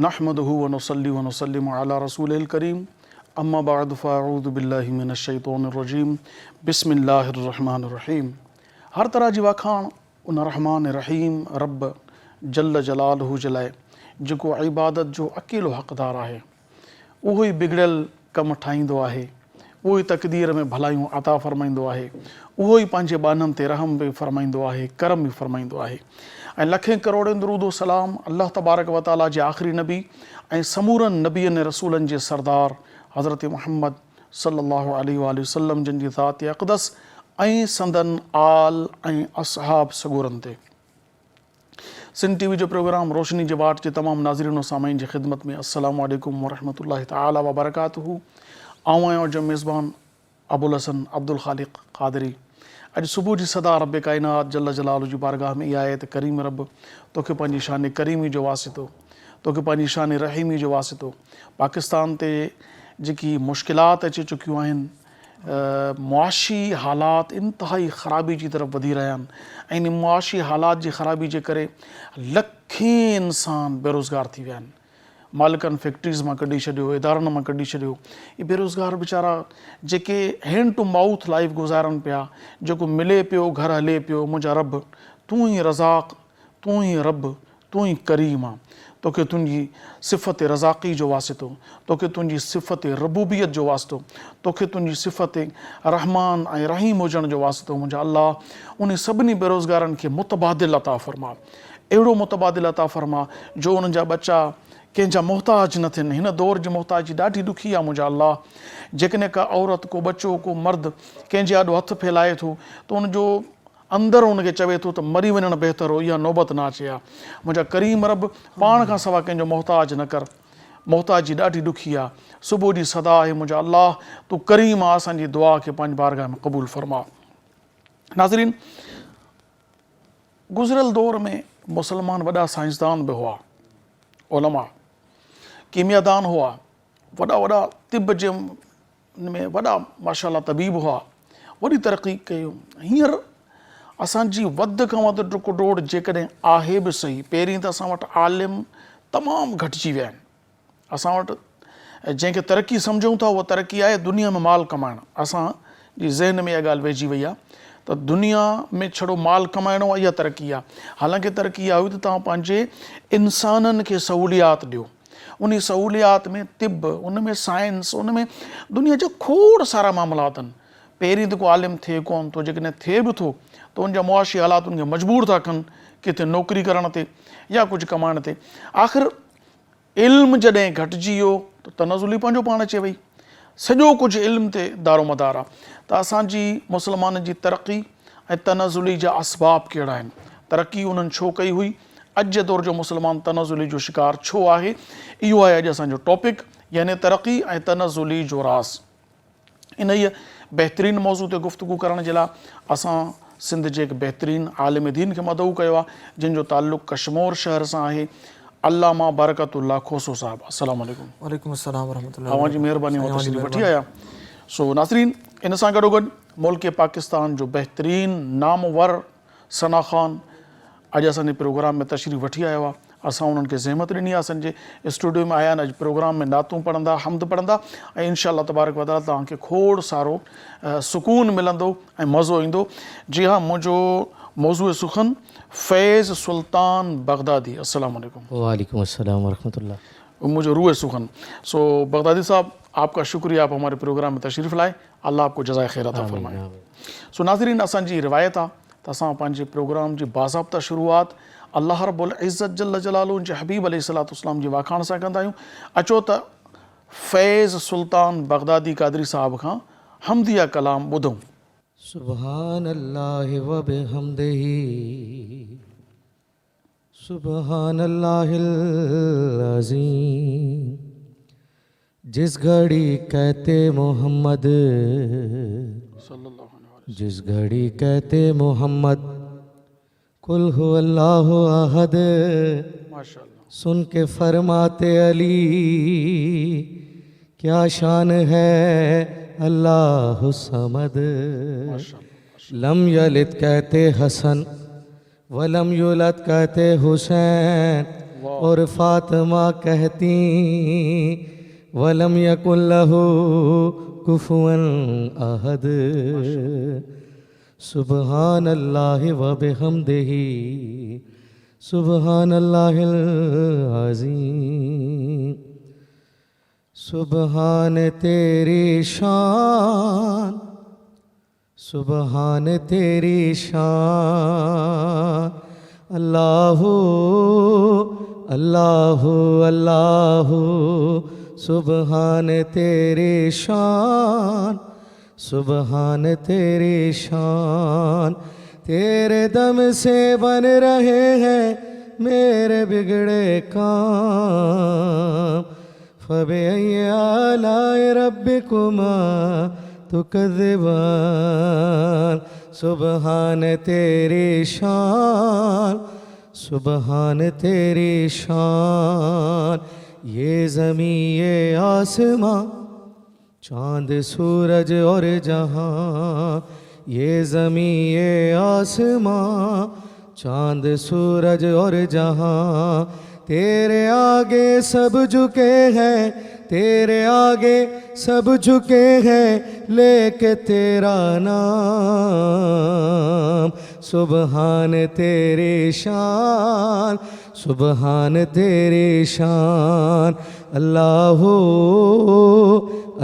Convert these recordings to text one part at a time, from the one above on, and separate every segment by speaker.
Speaker 1: नहमदुहु व नुसल्ली व नुसल्लिमु अला रसूलिल करीम अम्मा बअद फ़अऊज़ु बिल्लाहि मिनश शैतानिर रजीम बिस्मिल्लाहिर रहमानिर रहीम। हर तरह जी वाखाण उन रहमान रहीम रब जल्ल जलालहु जे लाइ जेको इबादत जो अकेलो हक़दार आहे। उहो ई बिगड़ियल कम ठाहींदो आहे, उहो ई तक़दीर में भलायूं अता फ़रमाईंदो आहे, उहो ई पंहिंजे बाननि ते रहम बि फ़रमाईंदो आहे, करम बि फ़रमाईंदो आहे। ऐं लखें करोड़नि दुरूद सलाम अल्लाह तबारक व तआला जे आख़िरी नबी ऐं समूरनि नबियनि ऐं रसूलनि जे सरदार हज़रत मुहम्मद सल्लल्लाहु अलैहि वसल्लम जिन जी ज़ात अक़दस ऐं संदन आल ऐं असहाब सगोरनि ते। सिंध टीवी जो प्रोग्राम रोशनी जे वाट जे तमामु नाज़रीन सामाईन जी ख़िदमत में अस्सलामु अलैकुम वरहमतुल्लाहि तआला व बरकातुहू। आऊं आहियां जो मेज़बान अबुल हसन अब्दुल ख़ालिक़ क़ादरी। अॼु सुबुह जी सदा रब काइनात जल्ल जलालहु जी बारगाह में इहा आहे त करीम रब तोखे पंहिंजी शान करीमी जो वासितो, तोखे पंहिंजी शान रहीमी जो वासितो पाकिस्तान ते जेकी मुश्किलात अची चुकियूं आहिनि, मुआशी हालात इंतिहाई ख़राबी जी तरफ़ वधी रहिया आहिनि ऐं इन मुआशी हालात जी ख़राबी जे करे लखें इंसान बेरोज़गार थी विया आहिनि। मालिकनि फैक्ट्रीज़ मां कढी छॾियो, इदारनि मां कढी छॾियो। इहे बेरोज़गार वीचारा जेके हैंड टू माउथ लाइफ गुज़ारनि पिया, जेको मिले पियो घर हले पियो। मुंहिंजा रब तूं ई रज़ाक़, तूं ई रब, तूं ई करीम आहे। तोखे तुंहिंजी सिफ़त रज़ाक़ी जो वासितो, तोखे तुंहिंजी सिफ़त रबूबियत जो वासितो, तोखे तुंहिंजी सिफ़त रहमान ऐं रहीम हुजण जो वासितो। मुंहिंजा अल्लाह उन सभिनी बेरोज़गारनि खे मुतबादिल अता फ़रमा, अहिड़ो मुतबादिल अता फ़रमा जो उन्हनि जा बच्चा कंहिंजा मोहताज न थियनि। हिन दौर जी मोहताजी ॾाढी ॾुखी आहे मुंहिंजा अल्लाह। जेकॾहिं का औरत, को बच्चो, को मर्द कंहिंजे आॾो हथु फैलाए थो त उनजो अंदरि उनखे चवे थो त मरी वञणु बहितर हो, इहा नौबत न अचे हा। मुंहिंजा करीम रब पाण खां सवाइ कंहिंजो मोहताज न कर। मोहताजी ॾाढी ॾुखी आहे। सुबुह जी सदा आहे मुंहिंजा अल्लाह तूं करीम आहे, असांजी दुआ खे पंहिंजी बारगाह में क़बूल फ़रमा। नाज़रीन, गुज़िरियल दौर में मुसलमान वॾा साइंसदान बि हुआ, उलमा कीमियादान हुआ, वॾा वॾा तिब जे में वॾा माशाअल्लाह तबीब हुआ, वॾी तरक़ी कयूं। हींअर असांजी वधि खां वधि डुक डोड़ जेकॾहिं आहे बि सही, पहिरीं त असां वटि आलिम तमामु घटिजी विया आहिनि। असां वटि जंहिंखे तरक़ी सम्झूं था उहा तरक़ी आहे दुनिया में माल कमाइणु। असांजी ज़हन में इहा ॻाल्हि वेहिजी वई आहे त दुनिया में छड़ो माल कमाइणो आहे, इहा तरक़ी आहे। हालांकि तरक़ी इहा हुई त तव्हां पंहिंजे इंसाननि खे सहूलियात ॾियो। उन सहूलियात में तिब, उन में साइंस, उन में दुनिया जा खोड़ सारा मामलात आहिनि। पहिरीं त को आलिम थिए कोन थो, जेकॾहिं थिए बि थो त उनजा मुआशी हालात उनखे मजबूर था कनि किथे नौकिरी करण ते या कुझु कमाइण ते। आख़िर इल्मु जॾहिं घटिजी वियो त तनज़ुली पंहिंजो पाण अचे वई। सॼो कुझु इल्म ते दारोमदार आहे। त असांजी मुस्लमाननि जी तरक़ी ऐं तनज़ुली जा असबाब कहिड़ा आहिनि, तरक़ी उन्हनि छो कई हुई, अॼु जे दौर जो मुस्लमान तनज़ुली जो शिकार छो आहे, इहो आहे अॼु असांजो टॉपिक, यानी तरक़ी ऐं तनज़ुली जो राज़। इन इहा बहितरीनु मौज़ू ते गुफ़्तगू करण जे लाइ असां सिंध जे हिकु बहितरीनु आलिम दीन खे मदऊ कयो आहे, जंहिंजो ताल्लुक़ु कशमोर शहर सां आहे। अल्लामा बरकतुल्लाह खोसो साहिब, अस्सलामु अलैकुम।
Speaker 2: वालेकुम अस्सलाम वरहमतुल्लाह।
Speaker 1: तव्हांजी महिरबानी ऐं तशरीफ़ वठी आया। सो नाज़रीन, इन सां गॾोगॾु मुल्क पाकिस्तान जो बहितरीनु नामवर सना ख़ान अॼु असांजे प्रोग्राम में तशरीफ़ वठी आयो आहे। असां उन्हनि खे ज़हमत ॾिनी आहे, असांजे स्टूडियो में आया आहिनि। अॼु प्रोग्राम में नातूं पढ़ंदा, हमद पढ़ंदा ऐं इंशाअल्लाह तबारक व तआला तव्हांखे खोड़ सारो सुकून मिलंदो ऐं मज़ो ईंदो। जी हाँ, मुंहिंजो मौज़ूअ सुखन फैज़ सुल्तान बगदादी। अस्सलाम वालेकुम।
Speaker 2: वालेकुम अस्सलाम वरहमतुल्लाह।
Speaker 1: मुझे रूह सुखन। सो बगदादी साहब, आपका शुक्रिया, आप हमारे प्रोग्राम में तशरीफ़ लाए। अल्लाह आपको जज़ाए खैर अता फरमाए। सो नाज़रीन, असांजी रिवायत आहे त असां पंहिंजे प्रोग्राम जी बाज़ाब्ता शुरूआत अल्लाह रब्बुल इज़्ज़त जल्ल जलालहु जे हबीब अलैहिस्सलाम जी वाखाण सां कंदा आहियूं। अचो त फैज़ सुल्तान बगदादी क़ादरी साहब खां हमदिया कलाम ॿुधूं।
Speaker 2: सुभान अल्लाह व बिहम्दिही, सुभान अल्लाहिल अज़ीम। जिस घड़ी कहते मोहम्मद, जिस घड़ी कहते मोहम्मद कुल हु अल्लाहु अहद, सुन के फरमाते अली क्या शान है अल्लाहु समद। लम यलिद कहते हसन वलम युलद कहते हुसैन, और फातिमा कहती वलम यकुल लहू कुफुवन अहद। सुबहान अल्लाह व बिहम्दिही सुबहान अल्लाहिल अज़ीम। सुबहान तेरी शान सुबहान तेरी शान। अल्लाहु अल्लाहु अल्लाहु सुबहान तेरी शान सुबहान तेरी शान। तेरे दम से बन रहे हैं मेरे बिगड़े काम। फ़बिअय्यि आलाइ रब्बिकुमा तुकज़्ज़िबान। सुबहान तेरी शान सुबहान तेरी शान। ये ज़मीं ये आसमां चाँद सूरज और जहाँ। ये ज़मीं ये आसमां चाँद सूरज और जहाँ। तेरे आगे सब झुके हैं तेरे आगे सब झुके हैं लेके तेरा नाम। सुबहान तेरी शान सुबहान तेरी शान। अल्लाहु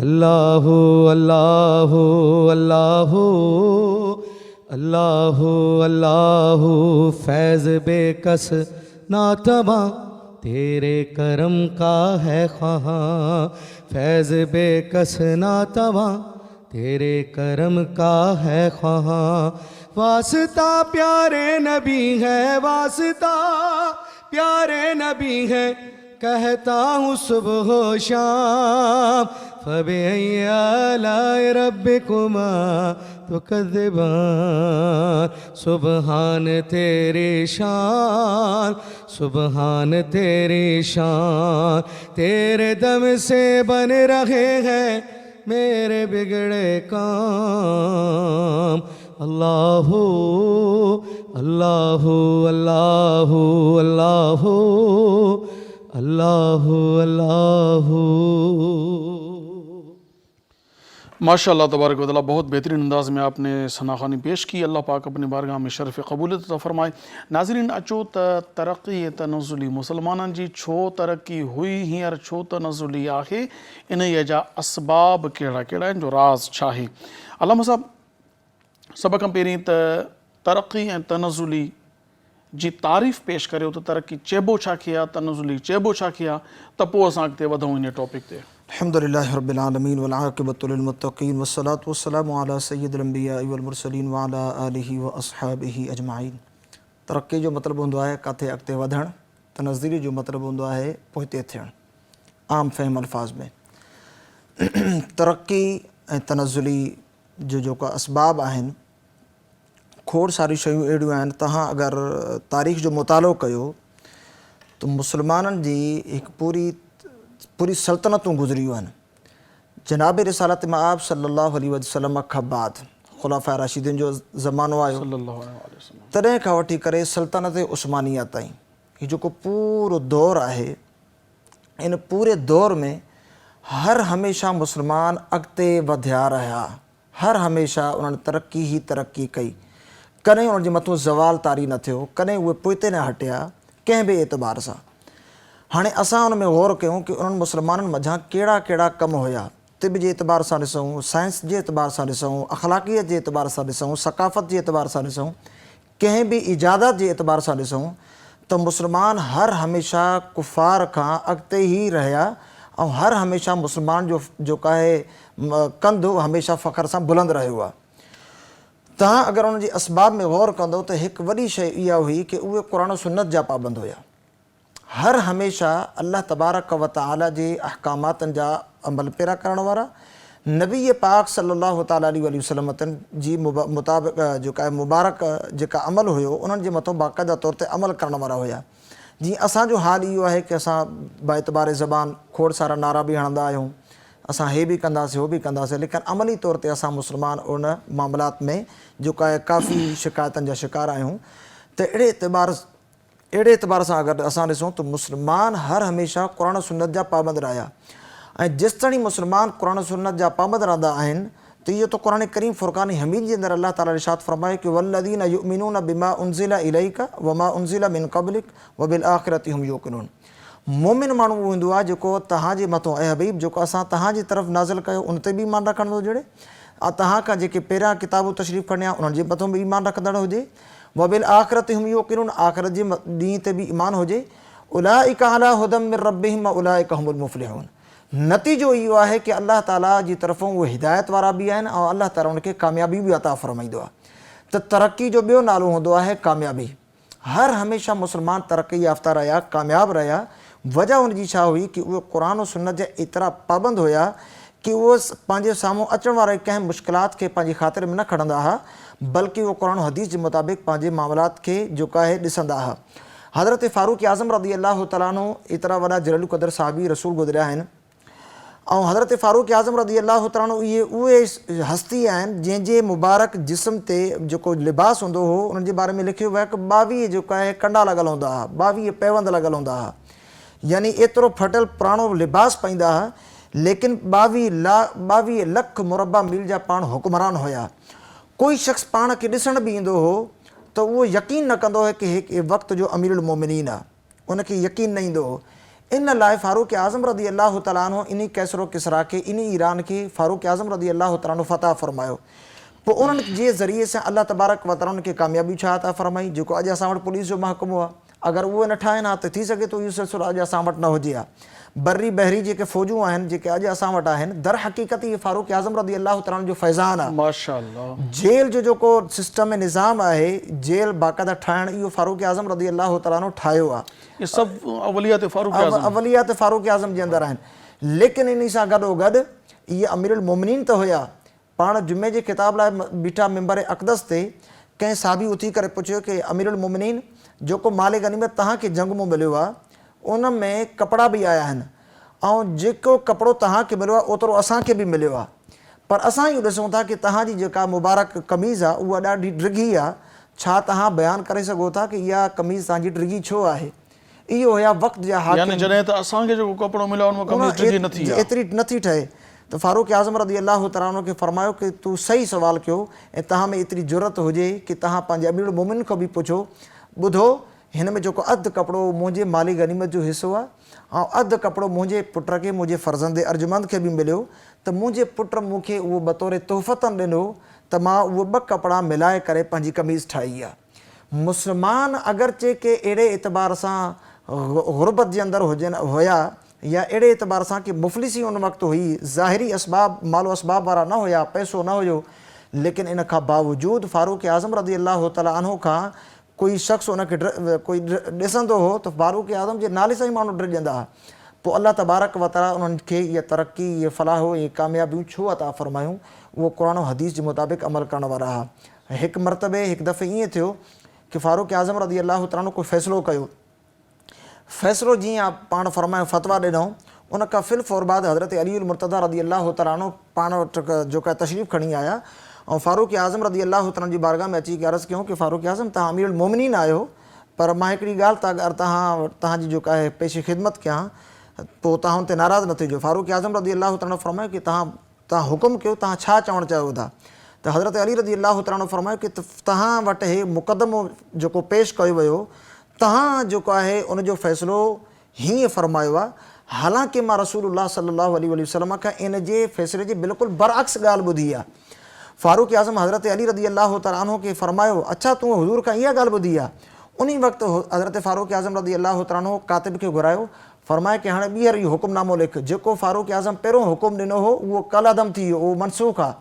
Speaker 2: अल्लाहु अल्लाहु अल्लाहु अल्लाहु अल्लाहु। फैज़ बेकस नातबा तेरे करम का है ख़्वाहाँ। फैज़ बेकस नातबा तेरे करम का है ख़्वाहाँ। वास्ता प्यारे नबी है वास्ता प्यारे नबी है कहता हूँ सुबह शाम। फ़बिअय्यि आलाइ रब्बिकुमा तुकज़्ज़िबान। सुबहान तेरी शान सुबहान तेरी शान। तेरे दम से बन रहे हैं मेरे बिगड़े काम। अल्लाहु अल्लाहु अल्लाहु अल्लाहु अल्लाहु अल्लाहु।
Speaker 1: माशाअल्लाह तबारक व तआला, बहुत बेहतरीन अंदाज़ में आपने सनाखानी पेश की। अल्लाह पाक अपनी बारगाह में शरफ़ क़बूलियत अता फ़रमाए। नाज़रीन, अचो त तरक़ी तनज़ुली मुसलमाननि जी छो तरक़ी हुई हींअर छो तनज़ुली आहे, इन जा असबाब कहिड़ा कहिड़ा आहिनि, जो राज़ छा आहे? अल्लामा साहब, सभ खां पहिरीं त तरक़ी ऐं तनज़ुली जी तारीफ़ पेश करियो त तरक़ी चइबो छा खे आहे, तनज़ुली चइबो छा खे आहे, त पोइ असां अॻिते वधूं इन टॉपिक ते।
Speaker 3: अल्हम्दुलिल्लाहि रब्बिल आलमीन वल आक़िबतु लिल मुत्तक़ीन वस्सलातु वस्सलामु अला सय्यिदिल अंबिया वल मुरसलीन व अला आलिहि व अस्हाबिहि अजमाइन। तरक़्क़ी जो मतिलबु हूंदो आहे किथे अॻिते वधणु, तनज़ुली जो मतिलबु हूंदो आहे पोइते थियणु। आम फ़हम अल्फाज़ में तरक़्क़ी ऐं तनज़ुली जो जेका असबाब आहिनि, खोड़ सारी शयूं अहिड़ियूं आहिनि। तव्हां अगरि तारीख़ जो मुतालो कयो त मुसलमाननि जी हिकु पूरी सल्तनतूं गुज़रियूं आहिनि। जनाब रिसालत मआब सल्लल्लाहु अलैहि वसल्लम खां बाद ख़ुलाफ़ाए राशिदीन जो ज़मानो आयो, तॾहिं खां वठी करे सल्तनत उस्मानिया ताईं हीउ जेको पूरो दौर आहे, इन पूरे दौर में हर हमेशह मुसलमान अॻिते वधिया रहिया। हर हमेशह उन्हनि तरक़ी ई तरक़ी कई। कॾहिं उन्हनि जे मथां ज़वाल तारी न थियो, कॾहिं उहे पोइते न हटिया कंहिं बि एतबार सां। हाणे असां उन में गौर कयूं कि उन्हनि मुसलमाननि मथां कहिड़ा कहिड़ा कम हुया। तिब जे एतबार सां ॾिसूं, साइंस जे एतबार सां ॾिसूं, अख़लाक़ियत जे एतबार सां ॾिसूं, सक़ाफ़त जे एतबार सां ॾिसूं, कंहिं बि इजादत जे एतबार सां ॾिसूं, त मुसलमान हर हमेशह कुफ़ार खां अॻिते ई रहिया ऐं हर हमेशह मुसलमान जो जेका आहे कंधु हमेशह फ़ख्र सां बुलंद रहियो आहे। तव्हां अगरि उन जे असबाब में गौर कंदो त हिकु वॾी शइ इहा हुई कि उहे क़ुरान सुन्नत जा पाबंद हुया। हर हमेशह अल्लाह तबारक व तआला जे अहकामातनि जा अमल पैरा करण वारा, नबी पाक सल्लल्लाहु तआला अलैहि वसल्लम जी मुताबिक़ जेका आहे मुबारक जेका अमल हुयो, उन्हनि जे मथां बाक़ाइदा तौर ते अमल करण वारा हुया। जीअं असांजो हाल इहो आहे कि असां बाएतबार ज़बान खोड़ सारा नारा बि हणंदा आहियूं, असां हे बि कंदासीं, हो बि कंदासीं, लेकिन अमली तौर ते असां मुसलमान उन मामलात में जेका आहे काफ़ी शिकायतनि जा शिकार आहियूं। त अहिड़े एतबार अहिड़े एतबार सां अगरि असां ॾिसूं त मुस्लमान हर हमेशह क़ुरान सुन्नत जा पाबंद रहिया ऐं जेसि ताईं मुस्लमान क़ुरान सुन्नत जा पाबंद रहंदा आहिनि त इहो त क़ुरान करीम फ़ुरक़ान हमीद जे अंदरि अल्लाह ताला इरशाद फ़रमाए कि वल्लज़ीना युमिनून बिमा उनज़िला इलैका वमा उनज़िला मिन क़ब्लिक वबिल आख़िरति हुम यूक़िनून। मोमिन माण्हू उहो हूंदो आहे जेको तव्हांजे मथां ऐं हबीब जेको असां तव्हांजी तरफ़ नाज़िल कयो उन ते बि ईमान रखंदो हुजे, तव्हां खां जेके पहिरियां किताबूं तशरीफ़ खणिया उन्हनि जे मथां बि ईमान रखंदड़ हुजे, वबिल आख़िरति हुम यूक़िनून आख़िरत जे ॾींहं ते बि ईमान हुजे। उलाइका अला हुदम मिन रब्बिहिम व उलाइका हुमुल मुफ़्लिहून। नतीजो इहो आहे कि अल्लाह ताला जी तरफ़ां उहे हिदायत वारा बि आहिनि ऐं अल्लाह ताला उनखे कामयाबी बि अता फ़रमाईंदो आहे। त तरक़ी जो ॿियो नालो हूंदो आहे कामयाबी। हर हमेशह मुस्लमान तरक़ी याफ़्ता रहिया, कामयाबु रहिया। वजह हुनजी छा हुई कि उहे क़ुरान सुन्नत जा एतिरा पाबंद हुया कि उहो पंहिंजे साम्हूं अचण वारे कंहिं मुश्किलात खे पंहिंजी ख़ातिर में न खणंदा हुआ, बल्कि उहो क़ुरान हदीस जे मुताबिक़ पंहिंजे मामलात खे जेको आहे ॾिसंदा हुआ। हज़रत फ़ारूक़ आज़म रज़ी अल्लाह तआला अन्हु एतिरा वॾा जलील क़दर साहबी रसूल गुज़रिया आहिनि ऐं हज़रत फ़ारूक़ आज़म रज़ी अल्लाह तआला अन्हु उहे हस्ती आहिनि जंहिंजे मुबारक जिस्म ते जेको लिबास हूंदो हो उन्हनि जे बारे में लिखियो वियो आहे कि 22 जेको आहे कंडा लॻल हूंदा हुआ, 22 पैवंद लॻल हूंदा हुआ, यानी एतिरो फटियल पुराणो लिबास पाईंदा हुआ, लेकिन 22 लख मुरबा मील जा पाण हुक्मरान हुया। कोई शख़्स पाण खे ॾिसण बि ईंदो हो त उहो यकीन न कंदो हो कि हिकु वक़्त जो अमीरुल मोमिनीन आहे, उनखे यकीन न ईंदो हो। इन लाइ फ़ारूक़ आज़म रज़ी अल्लाह तआला अन्हु इन कैसरो किसरा खे, इन ईरान खे फ़ारूक़ आज़म रज़ी अल्लाह तआला अन्हु फ़तह फ़रमायो। पोइ उन्हनि जे ज़रिए सां अल्लाह तबारक व तआला उनखे कामयाबी छा अता फ़रमाई, जेको अॼु असां वटि पुलिस जो महकमो आहे। अगरि उहे न ठाहिनि हा त थी सघे थो इहो सिलसिलो अॼु असां वटि न हुजे हा। बर्री बहरी जेके फ़ौजूं आहिनि जेके अॼु असां वटि आहिनि, दर हक़ीक़त इहे फ़ारूक़ आज़म रज़ी अल्लाह तआला जो फैज़ान आहे।
Speaker 1: माशाअल्लाह।
Speaker 3: जेल जो जेको सिस्टम ऐं निज़ाम आहे, जेल बाक़ाइदा ठाहिणु, इहो फ़ारूक़ आज़म रज़ी अल्लाह तआला ठाहियो आहे।
Speaker 1: ये सभु अवलियात फ़ारूक़ आज़म
Speaker 3: अवलियात फ़ारूक़ आज़म जे अंदरि आहिनि। लेकिन इन सां गॾोगॾु इहे अमीरुल मोमिनीन त हुया। पाण जुमे जे ख़िताब लाइ बीठा मिंबर अक़दस ते कंहिं साहबी उथी करे पुछियो कि अमीरुल मोमिनीन जेको माल गनीमत तव्हांखे जंग में मिलियो आहे उन में कपिड़ा बि आया आहिनि ऐं जेको कपिड़ो तव्हांखे मिलियो आहे ओतिरो असांखे बि मिलियो आहे, पर असां इहो ॾिसूं था कि तव्हांजी जेका मुबारक कमीज़ आहे उहा ॾाढी डिघी आहे। छा तव्हां बयानु करे सघो था कि इहा कमीज़ तव्हांजी डिघी छो आहे? इहो हुया वक़्त जा
Speaker 1: यानी जॾहिं त असांखे जेको कपिड़ो मिलियो आहे उन में कमीज़ डिघी नथी आहे,
Speaker 3: एतिरी नथी ठहे। त फ़ारूक़ आज़म रज़ी अल्लाह तआला खे फ़रमायो कि तूं सही सुवाल कयो ऐं तव्हां में एतिरी ज़रूरत हुजे कि तव्हां पंहिंजे अमीरुल मोमिन खां बि पुछो, ॿुधो हिन में जेको अधु कपिड़ो मुंहिंजे माली गनीमत जो हिसो आहे ऐं अधु कपिड़ो मुंहिंजे पुट खे, मुंहिंजे फ़र्ज़ंदे अर्जुमंद खे बि मिलियो, त मुंहिंजे पुट मूंखे उहो बतौर तोहफ़तन ॾिनो त मां उहे 2 कपिड़ा मिलाए करे पंहिंजी कमीज़ ठाही आहे। मुस्लमान अगरचे के अहिड़े एतबार सां गुरबत जे अंदरि हुया या अहिड़े एतबार सां कि मुफ़लिसी उन वक़्तु हुई, ज़ाहिरी असबाब मालो असबाब वारा न हुया, पैसो न हुयो, लेकिन इन खां बावजूदु फ़ारूक़ आज़म रज़ी अल्लाह तआला अन्हु खां कोई शख़्स उनखे कोई ॾिसंदो हो त फ़ारूक़ आज़म जे नाले सां ई माण्हू ड्रिॼंदा हुआ। पोइ अल्लाह तबारक व तआला उन्हनि खे इहा तरक़ी, इहे फ़लाहो, इहे कामयाबियूं छो अता फ़रमायूं? उहो क़ुरान हदीस जे मुताबिक़ अमल करण वारा हुआ। हिकु मरतबे हिकु दफ़े ईअं थियो कि फ़ारूक़ आज़म रज़ी अल्लाह तआला कोई फ़ैसिलो कयो। फ़ैसिलो जीअं पाण फ़रमायो, फ़तवा ॾिनऊं, उन खां फ़िल फ़ौर बाद हज़रत अली मुर्तज़ा रज़ी अल्लाह तआला पाण वटि जेका तशरीफ़ खणी आया ऐं फ़ारूक़ आज़म रज़ी अल्लाह तआला जी बारगाह में अची अर्ज़ु कयूं कि फ़ारूक़ आज़म तव्हां अमीरुल मोमिनीन आहियो, पर मां हिकिड़ी ॻाल्हि अगरि तव्हांजी जेका आहे पेशी ख़िदमत कयां पोइ तव्हां हुन ते नाराज़ न थिजो। फ़ारूक़ आज़म रज़ी अल्लाह तआला फ़रमायो कि तव्हां हुकुम कयो, तव्हां छा चवणु चाहियो था? त हज़रत अली रज़ी अल्लाह तआला फ़रमायो कि तव्हां वटि हे मुक़दमो जेको पेश कयो वियो, तव्हां जेको आहे उनजो फ़ैसिलो हीअं फ़रमायो आहे, हालांकि मां रसूलुल्लाह सल्लल्लाहु अलैहि वसल्लम खां इन जे फ़ैसिले जी बिल्कुलु बरअक्स ॻाल्हि ॿुधी आहे। फ़ारूक़ आज़म हज़रत अली रज़ी अल्लाह तआला अन्हु खे फ़रमायो, अच्छा तूं हुज़ूर खां इहा ॻाल्हि ॿुधी आहे? उन वक़्तु हज़रत फ़ारूक़ आज़म रज़ी अल्लाह तआला कातिब खे घुरायो, फ़रमाए कि हाणे ॿीहर इहो हुकुमनामो लिख। जेको फ़ारूक़ आज़म पहिरियों हुकुम ॾिनो हो उहो कलअदम थी वियो, उहो मनसूख़ आहे।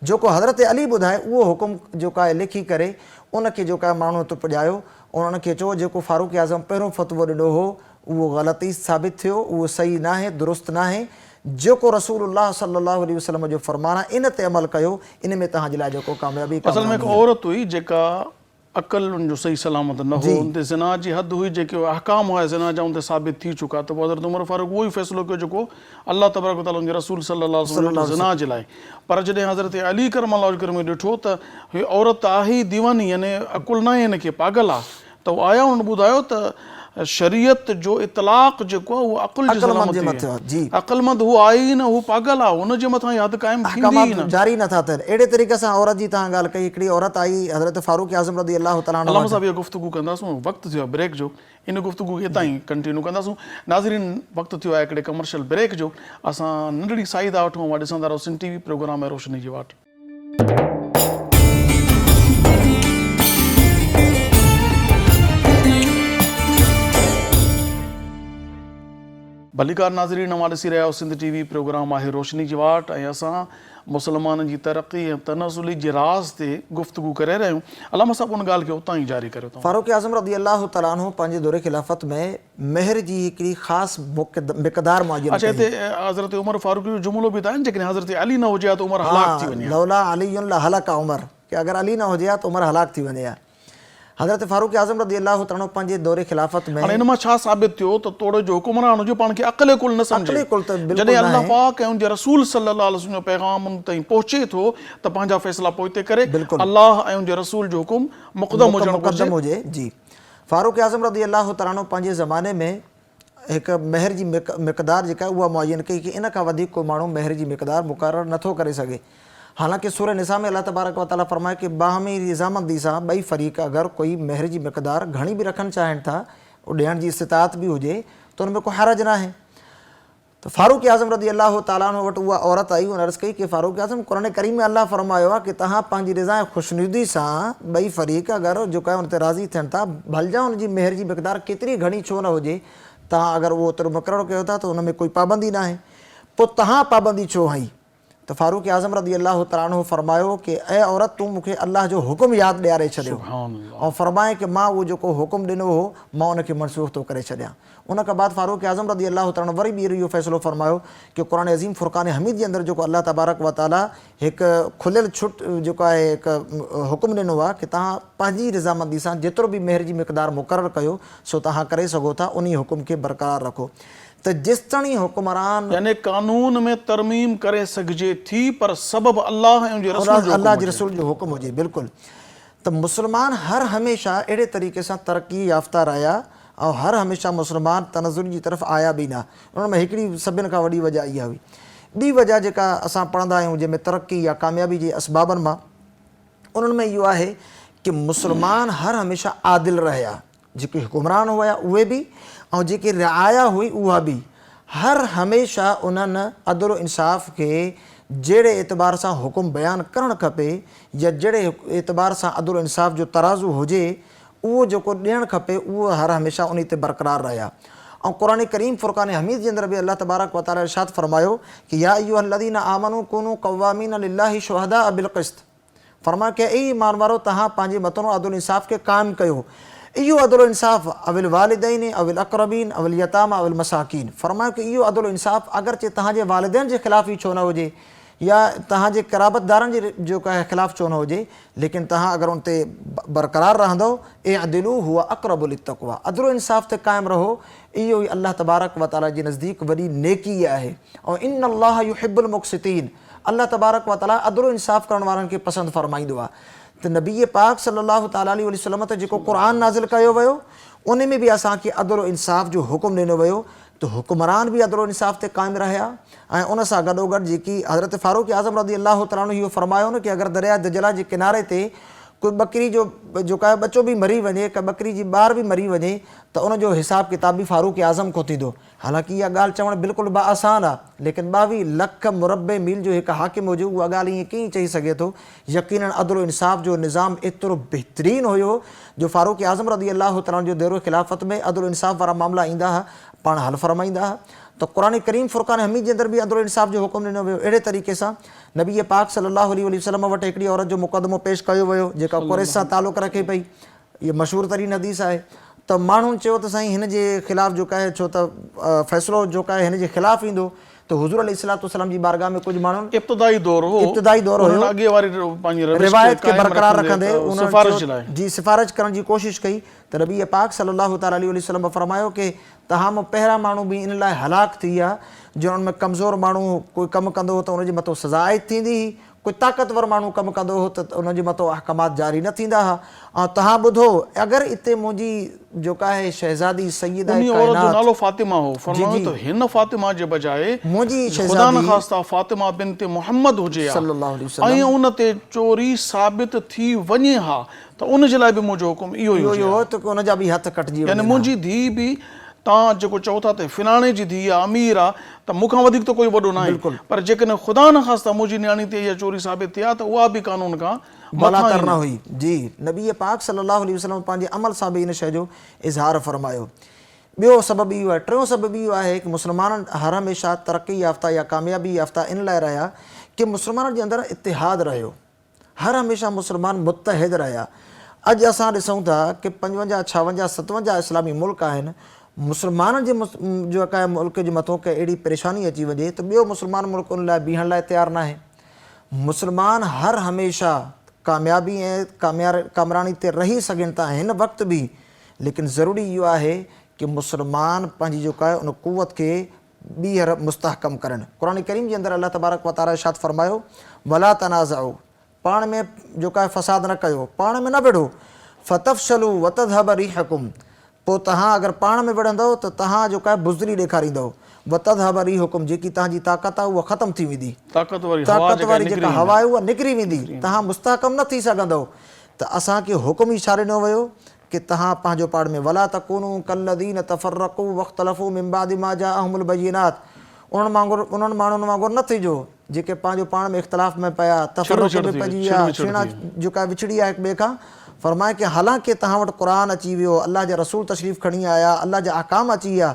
Speaker 3: जेको हज़रत अली ॿुधाए उहो हुकुम जेको आहे लिखी करे उनखे जेको आहे माण्हू ते पुॼायो। उन्हनि चयो जेको फ़ारूक़ आज़म पहिरियों फ़तवो ॾिनो हो उहो ग़लती साबित थियो, उहो सही न आहे, दुरुस्त न आहे। जेको रसूलुल्लाह सल्लल्लाहु अलैहि वसल्लम जो फ़रमान आहे इन ते अमल कयो, इन में तव्हांजे लाइ जेको कामयाबी।
Speaker 1: असल में हिकु औरत हुई जेका अकल उनजो सही सलामत न हो, उन ते ज़िना जी हद हुई, जेके अहकाम हुआ ज़िना जा उन ते साबित थी चुका। त पोइ हज़रत उमर फारूक उहो ई फ़ैसिलो कयो जेको अल्लाह तबारक व तआला उनजे रसूल सल्लल्लाहु अलैहि वसल्लम ज़िना जे लाइ। पर जॾहिं हज़रत अली करम अल्लाह वजह में ॾिठो त हीअ औरत आहे ई दीवानी, यानी अकुल न आहे, हिनखे पागल आहे, त उहो आया हुन ॿुधायो त शरीयत जो इतलाक़ जेको आहे उहो अक़ुल जी
Speaker 3: अक़लमंद जे
Speaker 1: सलामती
Speaker 3: मथे
Speaker 1: आहे।
Speaker 3: आहे, जी।
Speaker 1: अक़लमंद हू आहे ई न, हू पागल आहे, हुनजे मथां हद क़ाइमु थींदी ई
Speaker 3: अहकामात
Speaker 1: न।
Speaker 3: जारी नथा थियनि। अहिड़े तरीक़े सां औरत जी तव्हां ॻाल्हि कई, हिकिड़ी औरत आई हज़रत फारूक आज़म रज़ी अल्लाह तआला अन्हु
Speaker 1: अलामा
Speaker 3: वटि।
Speaker 1: साहिब इहा गुफ़्तगू कंदासूं, वक़्तु थियो आहे ब्रेक जो, इन गुफ़्तगू खे हितां ई कंटिन्यू कंदासूं। नाज़रीन, वक़्तु थियो आहे हिकिड़े कमर्शियल ब्रेक जो। असां नंढड़ी साई था वठूं, मां ॾिसंदा रहो सिंध टीवी प्रोग्राम आहे रोशनी जी वाट। भलीकार नाज़रीन, नवां ॾिसी रहिया आहियो सिंध टीवी प्रोग्राम आहे रोशनी जी वाट, ऐं असां मुस्लमाननि जी तरक़ी ऐं तनज़ुली जे राज़ ते गुफ़्तगू करे रहिया आहियूं। अलामा साहिब उन ॻाल्हि खे उतां ई जारी करियो तव्हां।
Speaker 3: फारूक आज़म रज़ी अल्लाह तआला अन्हु पंहिंजे दौरे खिलाफ़त में मेहर जी हिकिड़ी ख़ासि मिक़दार मुअय्यन
Speaker 1: अच्छा,
Speaker 3: कई।
Speaker 1: हिते हज़रत उमर फारूक जो जुमिलो बि त आहे न, जेकॾहिं हज़रत अली न हुजे हा त उमर हलाक थी वञे हा।
Speaker 3: लौला अलीयुन लहलक उमर, कि अगर अली न हुजे हा त उमर हलाक थी वञे हा। हज़रत फारूक आज़म रज़ी अल्लाह तआला पंहिंजे दौरे खिलाफ़त में
Speaker 1: हाणे इन मां छा साबित थियो त तोड़े जो हुकुमरान हुजे पाण खे अक़ल कुल न सम्झे।
Speaker 3: अक़ल कुल त बिल्कुलु
Speaker 1: जॾहिं
Speaker 3: न
Speaker 1: अल्लाह
Speaker 3: आहे।
Speaker 1: पाक ऐं उनजे रसूल सल्लल्लाहु अलैहि वसल्लम जो पैगाम उन ताईं पहुचे थो त पंहिंजा फ़ैसिला पोइ ते करे।
Speaker 3: बिल्कुलु।
Speaker 1: अल्लाह ऐं उनजे रसूल जो हुकुम मुक़दम हुजणु घुरिजे।
Speaker 3: मुक़दम हुजे, जी। फारूक आज़म रज़ी अल्लाह तआला अन्हु पंहिंजे ज़माने में हिकु मेहर जी मिक़दार जेका आहे उहा मुअय्यन कई कि इन खां वधीक को माण्हू मेहर जी मिक़दार मुक़ररु नथो करे सघे। हालांकि सूरह निसा में अल्लाह तबारक व तआला फरमाए कि बाहमी रज़ामंदी सां ॿई फ़रीक़ अगरि कोई मेहर जी मिक़दार घणी बि रखणु चाहिनि था, उहो ॾियण जी इस्तिताअत बि हुजे त उन में को हरज न आहे। त फारूक आज़म रज़ी अल्लाह तआला अन्हु वटि उहा औरत आई, उन अर्ज़ु कई कि फारूक आज़म, क़ुरान करीम में अल्लाह फरमायो आहे कि तव्हां पंहिंजी रिज़ा ऐं ख़ुशनुदी सां ॿई फ़रीक़ अगरि जेको आहे उन ते राज़ी थियनि था, भलिजा हुनजी मेहर जी मिक़दार केतिरी घणी छो न हुजे, तव्हां अगरि उहो ओतिरो मुक़ररु कयो था त उन में कोई पाबंदी न आहे, पोइ तव्हां पाबंदी छो हई? त फारूक आज़म रज़ी अल्लाह तआला अन्हु फरमायो कि ऐं औरत तूं मूंखे अल्लाह जो हुकुम यादि ॾियारे छॾियो ऐं फरमाए कि मां उहो जेको हुकुम ॾिनो हो मां उनखे मनसूख़ थो करे छॾियां। उन खां बाद फारूक आज़म रज़ी अल्लाह तआला वरी ॿीहर इहो फ़ैसिलो फरमायो कि क़ुरान अज़ीम फ़ुरक़ान हमीद जे अंदरि जेको अल्लाह तबारक व तआला हिकु खुलियल छुट जेको आहे हिकु हुकुम ॾिनो आहे कि तव्हां पंहिंजी रज़ामंदी सां जेतिरो बि मेहर जी मिक़दार मुक़ररु कयो सो तव्हां करे सघो था, उन हुकुम खे बरक़रार रखो। त जेसि ताईं हुकुमरान
Speaker 1: यानी कानून में तरमीम करे सघिजे थी, पर सबब अल्लाह ऐं उनजे रसूल जो
Speaker 3: अल्लाह जे रसूल जो हुकुम हुजे। बिल्कुलु। त मुस्लमान हर हमेशह अहिड़े तरीक़े सां तरक़ी याफ़्ता रहिया ऐं हर हमेशह मुस्लमान तनज़ुल जी तरफ़ आया बि न। उन में हिकिड़ी सभिनि खां वॾी वजह इहा हुई। ॿी वजह जेका असां पढ़ंदा आहियूं जंहिंमें तरक़ी या कामयाबी जे असबाबनि मां, उन्हनि में इहो आहे कि मुस्लमान हर हमेशह आदिल रहिया, जेके हुकुमरान हुआ उहे बि ऐं जेके रिआया हुई उहा बि, हर हमेशह उन्हनि अदल इंसाफ़ खे जहिड़े एतबार सां हुकुम बयानु करणु खपे या जहिड़े एतबार सां अदल इंसाफ़ जो तराज़ू हुजे उहो जेको ॾियणु खपे उहो हर हमेशह उन ते बरक़रार रहिया। ऐं क़ुरान करीम फ़ुरक़ान हमीद जे अंदरि बि अल्लाह तबारक व तआला इरशाद फरमायो कि या अय्युहल्लज़ीना आमनू कुनू क़व्वामीन लिल्लाहि शुहदा बिल क़िस्त, फरमायो कि ई ईमान वारो तव्हां पंहिंजे मथां अदल इंसाफ़ खे क़ाइमु कयो। इहो अदल इंसाफ़ अविल वालिदैन अविल अक़रबीन अविल यतामा अविल मसाकीन, फरमायो कि इहो अदल इंसाफ़ अगरचे तव्हांजे वालिदैन जे ख़िलाफ़ ई छो न हुजे या तव्हांजे क़राबतदारनि जे जेको आहे ख़िलाफ़ छो न हुजे, लेकिन तव्हां अगरि उन ते बरक़रार रहंदो ए अदिलू हुआ अक़रबु लित्तक़वा, अदल इंसाफ़ ते क़ाइमु रहो, इहो ई अल्लाह तबारक व तआला जे नज़दीक वॾी नेकी आहे। ऐं इन्नल्लाह युहिब्बुल मुक़सितीन, अल्लाह तबारक व तआला अदल इंसाफ़ करण वारनि खे पसंदि फरमाईंदो आहे। त नबी पाक सल्लल्लाहु तआला अलैहि वसल्लम ते जेको क़ुरान नाज़िल कयो वियो उन में बि असांखे अदल इंसाफ़ जो हुकुम ॾिनो वियो, त हुकुमरान बि अदल इंसाफ़ ते क़ाइमु रहिया। ऐं उन सां गॾोगॾु जेकी हज़रत फारूक आज़म रज़ी अल्लाह तआला अन्हु इहो फरमायो न कि अगरि दरिया दजला जे किनारे ते कोई बकरी जो जेका आहे बचो बि मरी वञे, का बकरी जी ॿार बि मरी वञे त उनजो हिसाब किताब बि फारूक आज़म खां थींदो। हालांकि इहा ॻाल्हि चवणु बिल्कुलु आसान आहे, लेकिन 22 लख मुरबे मील जो हिकु हाकिम हुजे उहा ॻाल्हि ईअं कीअं चई सघे थो। यकीनन अदल इंसाफ़ जो निज़ाम एतिरो बहितरीनु हुयो जो फारूक आज़म रज़ी अल्लाह तआला जो दौर ख़िलाफ़त में अदल इंसाफ़ वारा मामला ईंदा हुआ, पाण हल फरमाईंदा हुआ। त क़ुरान करीम फ़ुरक़ान हमीद जे अंदरि बि अदल इंसाफ़ जो हुकुम ॾिनो वियो। अहिड़े तरीक़े सां नबी पाक सल्लल्लाहु अलैहि वसल्लम वटि हिकिड़ी औरत जो मुक़दमो पेश कयो वियो जेका कुरैश सां तालुक़ रखे पई। इहा मशहूरु तरीन हदीस आहे। त माण्हुनि चयो त साईं हिन जे ख़िलाफ़ु जेका आहे छो त फ़ैसिलो जेका आहे हिन जे ख़िलाफ़ु ईंदो, त हुज़ूर अलैहिस्सलातु वस्सलाम जी बारगाह में कुझु माण्हुनि
Speaker 1: इब्तिदाई दौर हुयो, अॻे वारी पंहिंजी
Speaker 3: रिवायत खे बरक़रार रखंदे
Speaker 1: सिफ़ारिश लाइ
Speaker 3: जी सिफ़ारिश करण जी कोशिशि कई। त नबी पाक सल्लल्लाहु तआला अलैहि वसल्लम फरमायो कि तव्हां मां पहिरियां माण्हू बि इन लाइ हलाक थी विया जो उन में कमज़ोर माण्हू कोई कमु कंदो हो त उनजे मथां सज़ा आयत थींदी हुई, कोई ताक़तवर माण्हू कमु कंदो हो त उन जे मथां अहकामात जारी न थींदा हुआ। ऐं तव्हां ॿुधो अगरि हिते मुंहिंजी जेका आहे शहज़ादी सईदा
Speaker 1: उन्ही औरत जो नालो फातिमा हो, फरमायो त हिन फातिमा जे बजाए
Speaker 3: मुंहिंजी
Speaker 1: ख़ुदा न
Speaker 3: शहज़ादी
Speaker 1: ख़ास्ता फातिमा बिनत मोहम्मद हुजे हा
Speaker 3: सल्लल्लाहु अलैहि वसल्लम
Speaker 1: ऐं उन ते चोरी साबित थी वञे हा त उन जे लाइ बि मुंहिंजो हुकुम इहो ई
Speaker 3: इहो
Speaker 1: हुजे
Speaker 3: ई
Speaker 1: हा।
Speaker 3: हो त उन जा बि हथ कटिजी
Speaker 1: यानी
Speaker 3: वञनि।
Speaker 1: मुंहिंजी धीउ बि तव्हां जेको चओ था त फिलाणे जी धीउ आहे अमीर आहे त मूंखां वधीक त कोई वॾो न आहे, पर जेकॾहिं ख़ुदा न ख़ास्ता मुंहिंजी न्याणी ते इहा चोरी साबित थिया त उहा बि कानून खां
Speaker 3: भला
Speaker 1: मथां
Speaker 3: कर न
Speaker 1: ईंदी।
Speaker 3: हुई। जी नबी पाक सल्लल्लाहु अलैहि वसल्लम पंहिंजे अमल सां बि इन शइ जो इज़हार फरमायो। ॿियो सबबु इहो आहे, टियों सबबु इहो आहे कि मुस्लमान हर हमेशह तरक़ी याफ़्ता या कामयाबी याफ़्ता इन लाइ रहिया कि मुस्लमाननि जे अंदरि इतिहाद रहियो। हर हमेशह मुस्लमान मुतहिद रहिया। अॼु असां ॾिसूं था कि 55, 56, 57 इस्लामी मुल्क आहिनि, मुस्लमाननि जे जेका आहे मुल्क जे मथां के अहिड़ी परेशानी अची वञे त ॿियो मुस्लमान मुल्क उन लाइ बीहण लाइ तयारु न आहे। मुस्लमान हर हमेशह कामयाबी ऐं कामरानी ते रही सघनि था हिन वक़्तु बि, लेकिन ज़रूरी इहो आहे कि मुस्लमान पंहिंजी जेका आहे उन कुवत खे ॿीहर मुस्तहकम करनि। क़ुरान करीम जे अंदरि अल्लाह तबारक व तआला इरशाद फरमायो वला तनाज़उ, पाण में जेका आहे फ़साद न कयो, पाण में न विढ़ो, फ़तफ़शलू वतज़हब रिहुकुम, पोइ तव्हां अगरि पाण में विढ़ंदव त तव्हां जेका आहे बुज़दिली ॾेखारींदव, वतज़हब रिहुकुम, जेकी तव्हांजी ताक़त आहे उहा ख़तमु थी वेंदी, ताक़त वारी जेका हवा आहे उहा निकिरी वेंदी, तव्हां मुस्तहकम न थी सघंदव। त असांखे हुकुम ई छा ॾिनो वियो कि तव्हां पंहिंजो पाण में वला तकूनू कल्लज़ीन तफ़र्रक़ू वख़्तलफ़ू मिन बअदि मा जाअहुमुल बय्यिनात, उन्हनि माण्हुनि वांगुरु न थिजो जेके पंहिंजो पाण में इख़्तिलाफ़ में पिया, तफ़र्रुक़ में पइजी विया, छेड़ा जेका विछड़ी आहे हिक ॿिए खां। फरमाए कि हालांकि तव्हां वटि क़ुर अची वियो, अलाह जा रसूल तशरीफ़ खणी आया, अलाह जा अहकाम अची विया,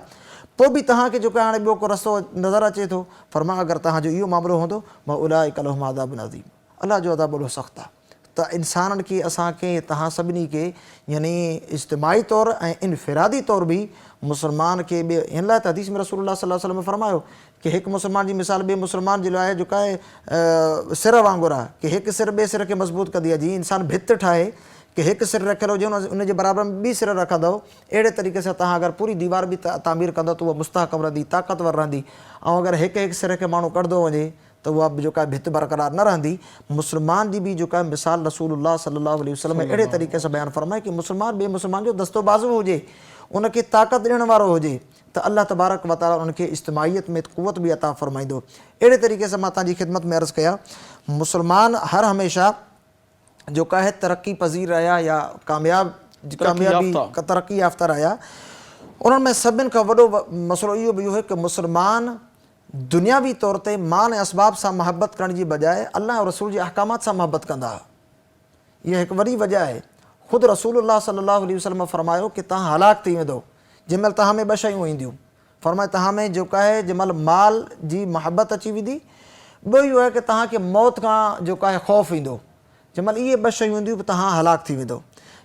Speaker 3: पोइ बि तव्हांखे जेको हाणे ॿियो को रस्तो नज़र अचे थो, फरमाए अगरि तव्हांजो इहो मामिलो हूंदो मा उलाइका लहुम अज़ाबुन अज़ीम, अलाह जो अज़ाब वॾो सख़्तु आहे। त इंसाननि खे असांखे तव्हां सभिनी खे यानी इज्तिमाही तौरु ऐं इनफ़िरादी तौरु बि मुस्लमान खे ॿिए हिन लाइ त हदीस में रसूलुल्लाह सल्लल्लाहु अलैहि वसल्लम फरमायो कि हिकु मुस्लमान जी मिसाल ॿिए मुस्लमान जे लाइ जेका आहे सिर वांगुरु आहे, कि हिकु सिर ॿिए सिर खे मज़बूत कंदी आहे। जीअं इंसानु भित ठाहे कि हिकु सिर रखियलु हुजे उन जे बराबरि में ॿी सिर रखंदव, अहिड़े तरीक़े सां तव्हां अगरि पूरी दीवार बि तामीर कंदव त उहा मुस्तहकम रहंदी, ताक़तवर रहंदी। ऐं अगरि हिकु सिर खे माण्हू कढंदो वञे त उहा बि जेका भित बरक़रार न रहंदी। मुस्लमान जी बि जेका मिसाल रसूलुल्लाह सल्लल्लाहु अलैहि वसल्लम अहिड़े तरीक़े सां बयानु फरमाए कि मुस्लमान ॿिए मुस्लमान जो दस्तो बाज़ू हुजे, उनखे ताक़त ॾियण वारो हुजे, त अल्लाह तबारक व तआला उनखे इज्तिमाहियत में कुवत बि अता फरमाईंदो। अहिड़े तरीक़े सां मां तव्हांजी ख़िदमत में अर्ज़ु कयां, मुस्लमान हर हमेशह जेका आहे तरक़ी पज़ीर रहिया या कामयाबी तरक़ी याफ़्ता रहिया। उन्हनि में सभिनि खां वॾो मसइलो इहो बि आहे कि मुस्लमान दुनियावी तौर ते माल ऐं असबाब सां मुहबत करण जी बजाए अल्लाह ऐं रसूल जे अहकामात सां मुहबत कंदा। इहा हिकु वॾी वजह आहे। ख़ुदि रसूलुल्लाह सल्लल्लाहु अलैहि वसल्लम फरमायो कि तव्हां हलाक थी वेंदो जंहिं महिल तव्हां में ॿ शयूं ईंदियूं। फरमाए तव्हां में जेका आहे जंहिं महिल माल जी मुहबत अची वेंदी, ॿियो इहो आहे कि तव्हांखे मौत खां जेका आहे ख़ौफ़ ईंदो, जंहिं महिल इहे ॿ शयूं ईंदियूं तव्हां हलाक थी वेंदो।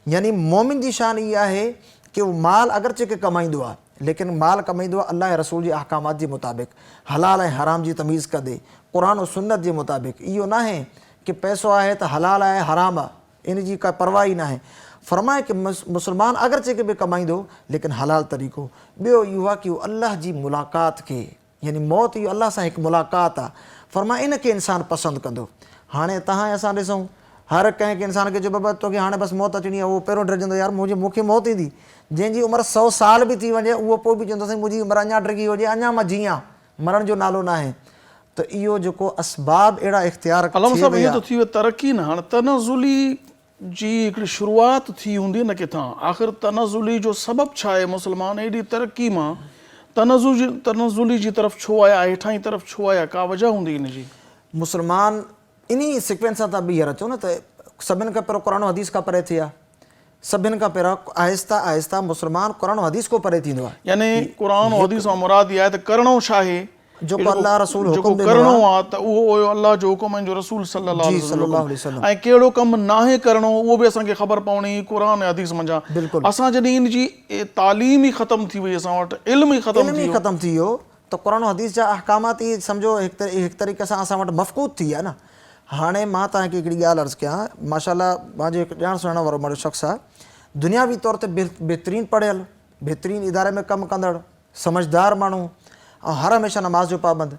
Speaker 3: यानी मोमिन जी शान इहा आहे कि उहो माल अगरचे के कमाईंदो आहे, लेकिन माल कमाईंदो आहे अल्लाह ऐं रसूल जे अहकामात जे मुताबिक़, हलाल ऐं हराम जी तमीज़ कंदे, क़ुरान और सुन्नत जे मुताबिक़। इहो न आहे कि पैसो आहे त हलाल आहे हराम आहे, इन जी का परवाह ई न आहे। फरमाए कि मुस्लमान अगरचे के बि कमाईंदो लेकिन हलाल तरीक़ो। ॿियो इहो आहे कि उहो अल्लाह जी मुलाक़ात खे, यानी मौत इहो अल्लाह सां हिकु मुलाक़ात आहे, फरमाए इन खे इंसानु पसंदि कंदो। हाणे तव्हां ऐं असां ॾिसूं हर कंहिं इंसान खे चइबो आहे तोखे हाणे बसि मौत अचणी आहे, उहो पहिरियों डरिजंदो यार मूंखे मौत ईंदी। जंहिंजी उमिरि 100 साल बि थी वञे उहो पोइ बि चवंदो साईं मुंहिंजी उमिरि अञा डिघी हुजे, अञा मां जीअं, मरण जो नालो न आहे। त इहो जेको असबाब अहिड़ा इख़्तियार
Speaker 1: इहो त थी वियो तरक़ी न। हाणे तनज़ुली जी हिकिड़ी शुरूआति थी हूंदी न किथां, आख़िर तनज़ुली जो सबबु छा आहे? मुस्लमान एॾी तरक़ी मां तनज़ुली जी तरफ़ छो आया, हेठां जी तरफ़ छो आया, का वजह हूंदी इन जी?
Speaker 3: मुस्लमान इन सिक्वेंस सां तव्हां ॿीहर अचो न त सभिनि खां पहिरियों क़ुरान हदीस खां परे थिया, सभिनि खां पहिरियों आहिस्ता आहिस्ता मुस्लमान क़ुरान हदीस को परे थींदो आहे।
Speaker 1: यानी क़ुरान हदीस सां मुराद इहा आहे त करणो छा आहे,
Speaker 3: जेको अल्लाह रसूल
Speaker 1: जेको करणो आहे त उहो अल्लाह जो हुकुम ऐं जो रसूल सल्लल्लाहु अलैहि वसल्लम, ऐं कहिड़ो कमु नाहे करणो उहो बि असांखे ख़बर पवणी क़ुरान ऐं हदीस मंझां। असां जॾहिं इन जी तालीम ई ख़तमु थी वई, असां वटि इल्म ई ख़तमु थी वियो
Speaker 3: त क़ुरान हदीस जा अहकामात ई सम्झो हिकु तरीक़े सां असां वटि मफ़क़ूद थी विया न। हाणे मां तव्हांखे हिकिड़ी ॻाल्हि अर्ज़ु कयां, माशाल्लाह मुंहिंजो हिकु ॼाण सुञाण वारो माण्हू शख़्स आहे, दुनियावी तौर ते बहितरीनु पढ़ियल, बहितरीनु इदारे में कमु कंदड़, समझदार माण्हू, ऐं हर हमेशह नमाज़ जो पाबंद।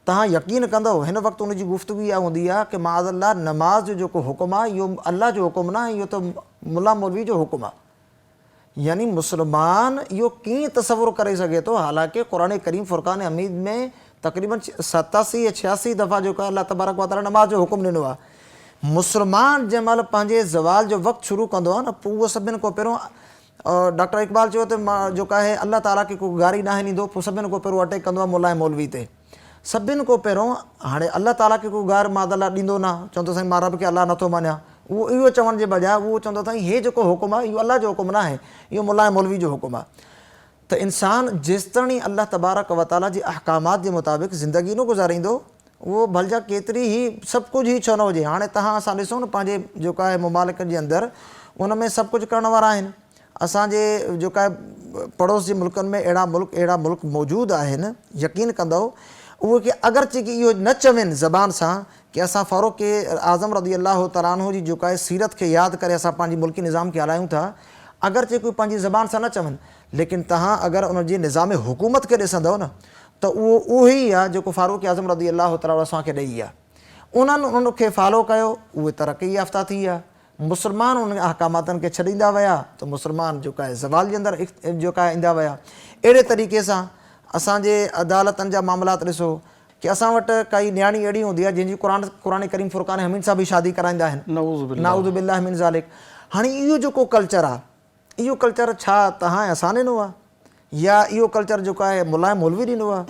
Speaker 3: तव्हां यकीन कंदव हिन वक़्तु उनजी गुफ़्तगू इहा हूंदी आहे कि माअज़ल्लाह नमाज़ जो जेको हुकुम आहे इहो अल्लाह जो हुकुम न आहे, इहो त मुला मौलवी जो हुकुम आहे। यानी मुस्लमान इहो कीअं तसवुरु करे सघे थो, हालांकि क़ुरान करीम फ़ुरक़ान हमीद में तक़रीबन 87 या 86 दफ़ा जेको आहे अल्लाह तबारक व तआला नमाज़ जो हुकुम ॾिनो आहे। मुस्लमान जंहिं महिल पंहिंजे ज़वाल जो वक़्तु शुरू कंदो आहे न, पोइ उहो सभिनि खां पहिरियों डॉक्टर इक़बाल चयो त मां जेको आहे अल्लाह ताला खे को गारी न ॾींदो, पोइ सभिनि खां पहिरियों अटैक कंदो आहे मुला मौलवी ते। सभिनि खां पहिरियों हाणे अल्लाह ताला खे को गार मादल्ला ॾींदो न, चवंदो साईं मां रब खे अल्लाह नथो मञा, उहो इहो चवण जे बजाए उहो चवंदो साईं हे जेको हुकुम आहे इहो अल्लाह जो हुकुम न आहे, इहो मुला मौलवी जो हुकुम आहे। त इंसान जेसिताईं अल्लाह तबारक व तआला जे अहकामात जे मुताबिक़ ज़िंदगी न गुज़ारींदो, उहो भलजा केतिरी ई सभु कुझु ई छो न हुजे। हाणे तव्हां असां ॾिसूं न पंहिंजे जेको आहे मुमालिकनि जे अंदरि उन में सभु कुझु करण वारा आहिनि। असांजे जेका आहे पड़ोस जे मुल्कनि में अहिड़ा मुल्क मौजूदु आहिनि, यकीन कंदव उहे कि अगरचे कि इहो न चवनि ज़बान सां कि असां फ़ारूक़ आज़म रज़ी अल्लाह तआला अन्हु जी जेका आहे सीरत खे यादि करे असां पंहिंजी मुल्की निज़ाम खे हलायूं था, अगरचे कोई पंहिंजी ज़बान सां न चवनि, लेकिन तव्हां अगरि उनजे निज़ाम हुकूमत खे ॾिसंदव न त उहो ई आहे जेको फ़ारूक़ आज़म रज़ी अल्लाह तआला असांखे ॾेई आहे। उन्हनि उनखे फॉलो कयो, उहे तरक़ी याफ़्ता थी विया। मुस्लमान उन अहकामातनि खे छॾींदा विया त मुस्लमान जेका आहे ज़वाल जे अंदरि जेका आहे ईंदा विया। अहिड़े तरीक़े सां असांजे अदालतनि जा मामलात ॾिसो कि असां वटि काई न्याणी अहिड़ी हूंदी आहे जंहिंजी क़ुरान करीम फ़ुरक़ान हमीद सां बि शादी कराईंदा आहिनि, नाऊज़ु बिल्लाहि मिन ज़ालिक। हाणे इहो जेको कल्चर आहे, इहो कल्चर छा तव्हां ऐं असां ॾिनो आहे या इहो कल्चर जेको आहे मुला मौलवी ॾिनो आहे?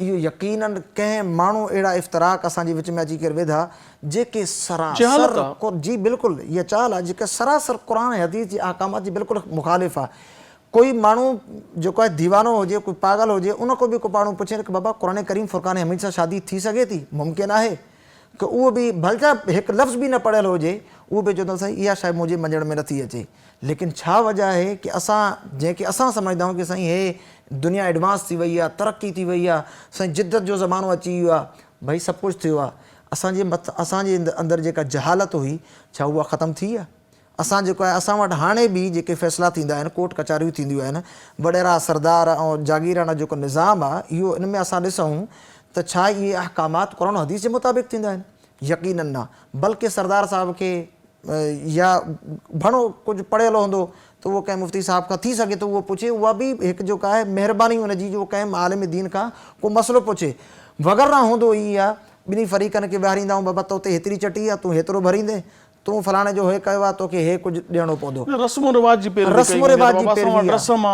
Speaker 3: इहो यकीनन कंहिं माण्हू अहिड़ा इफ़्तिराक असांजे विच में अची करे वेधा जेके सरासर जी बिल्कुलु इहा चाल आहे जेका सरासर क़ुरान हदीस जे अहकामात जी बिल्कुलु मुख़ालिफ़ आहे। कोई माण्हू जेको आहे दीवानो हुजे, कोई पागल हुजे, उन खां बि को माण्हू पुछे कि बाबा क़ुरान करीम फ़ुरक़ान हमीद सां शादी थी सघे थी? मुमकिन आहे कि उहो बि भलजा हिकु लफ़्ज़ बि न पढ़ियल हुजे, उहो बि चवंदो साईं इहा शइ मुंहिंजे मञण में नथी अचे। लेकिन छा वजह आहे कि असां जंहिंखे असां सम्झंदा आहियूं कि साईं हे दुनिया एडवांस थी वई आहे, तरक़ी थी वई आहे, साईं जिद्दत जो ज़मानो अची वियो आहे, भई सभु कुझु थियो आहे, असांजे अंदरि जेका जहालत हुई छा उहा ख़तमु थी आहे? असां जेको आहे असां वटि हाणे बि जेके फ़ैसिला थींदा आहिनि, कोर्ट कचहरियूं थींदियूं आहिनि, वॾेरा सरदार ऐं जागीराना जेको निज़ाम आहे, इहो इन में असां ॾिसूं त छा इहे अहकामात क़ुरान हदीस जे मुताबिक़ थींदा आहिनि? यकीनन न। बल्कि सरदार साहिब खे या घणो कुझु पढ़ियल हूंदो त उहो कंहिं मुफ़्ती साहिब खां थी सघे त उहो पुछे, उहा बि हिकु जेका आहे महिरबानी हुनजी जो कंहिं आलिम दीन खां को मसइलो पुछे। वग़ैरह हूंदो ई आहे ॿिन्ही फ़रीक़नि खे विहारींदा आहियूं, बाबा तो ते हेतिरी चटी आहे, तूं हेतिरो भरींदे, तूं फलाणे जो हे कयो आहे, तोखे हे कुझु ॾियणो पवंदो।
Speaker 1: रस्म रिवाज जी पैरवी, रस्म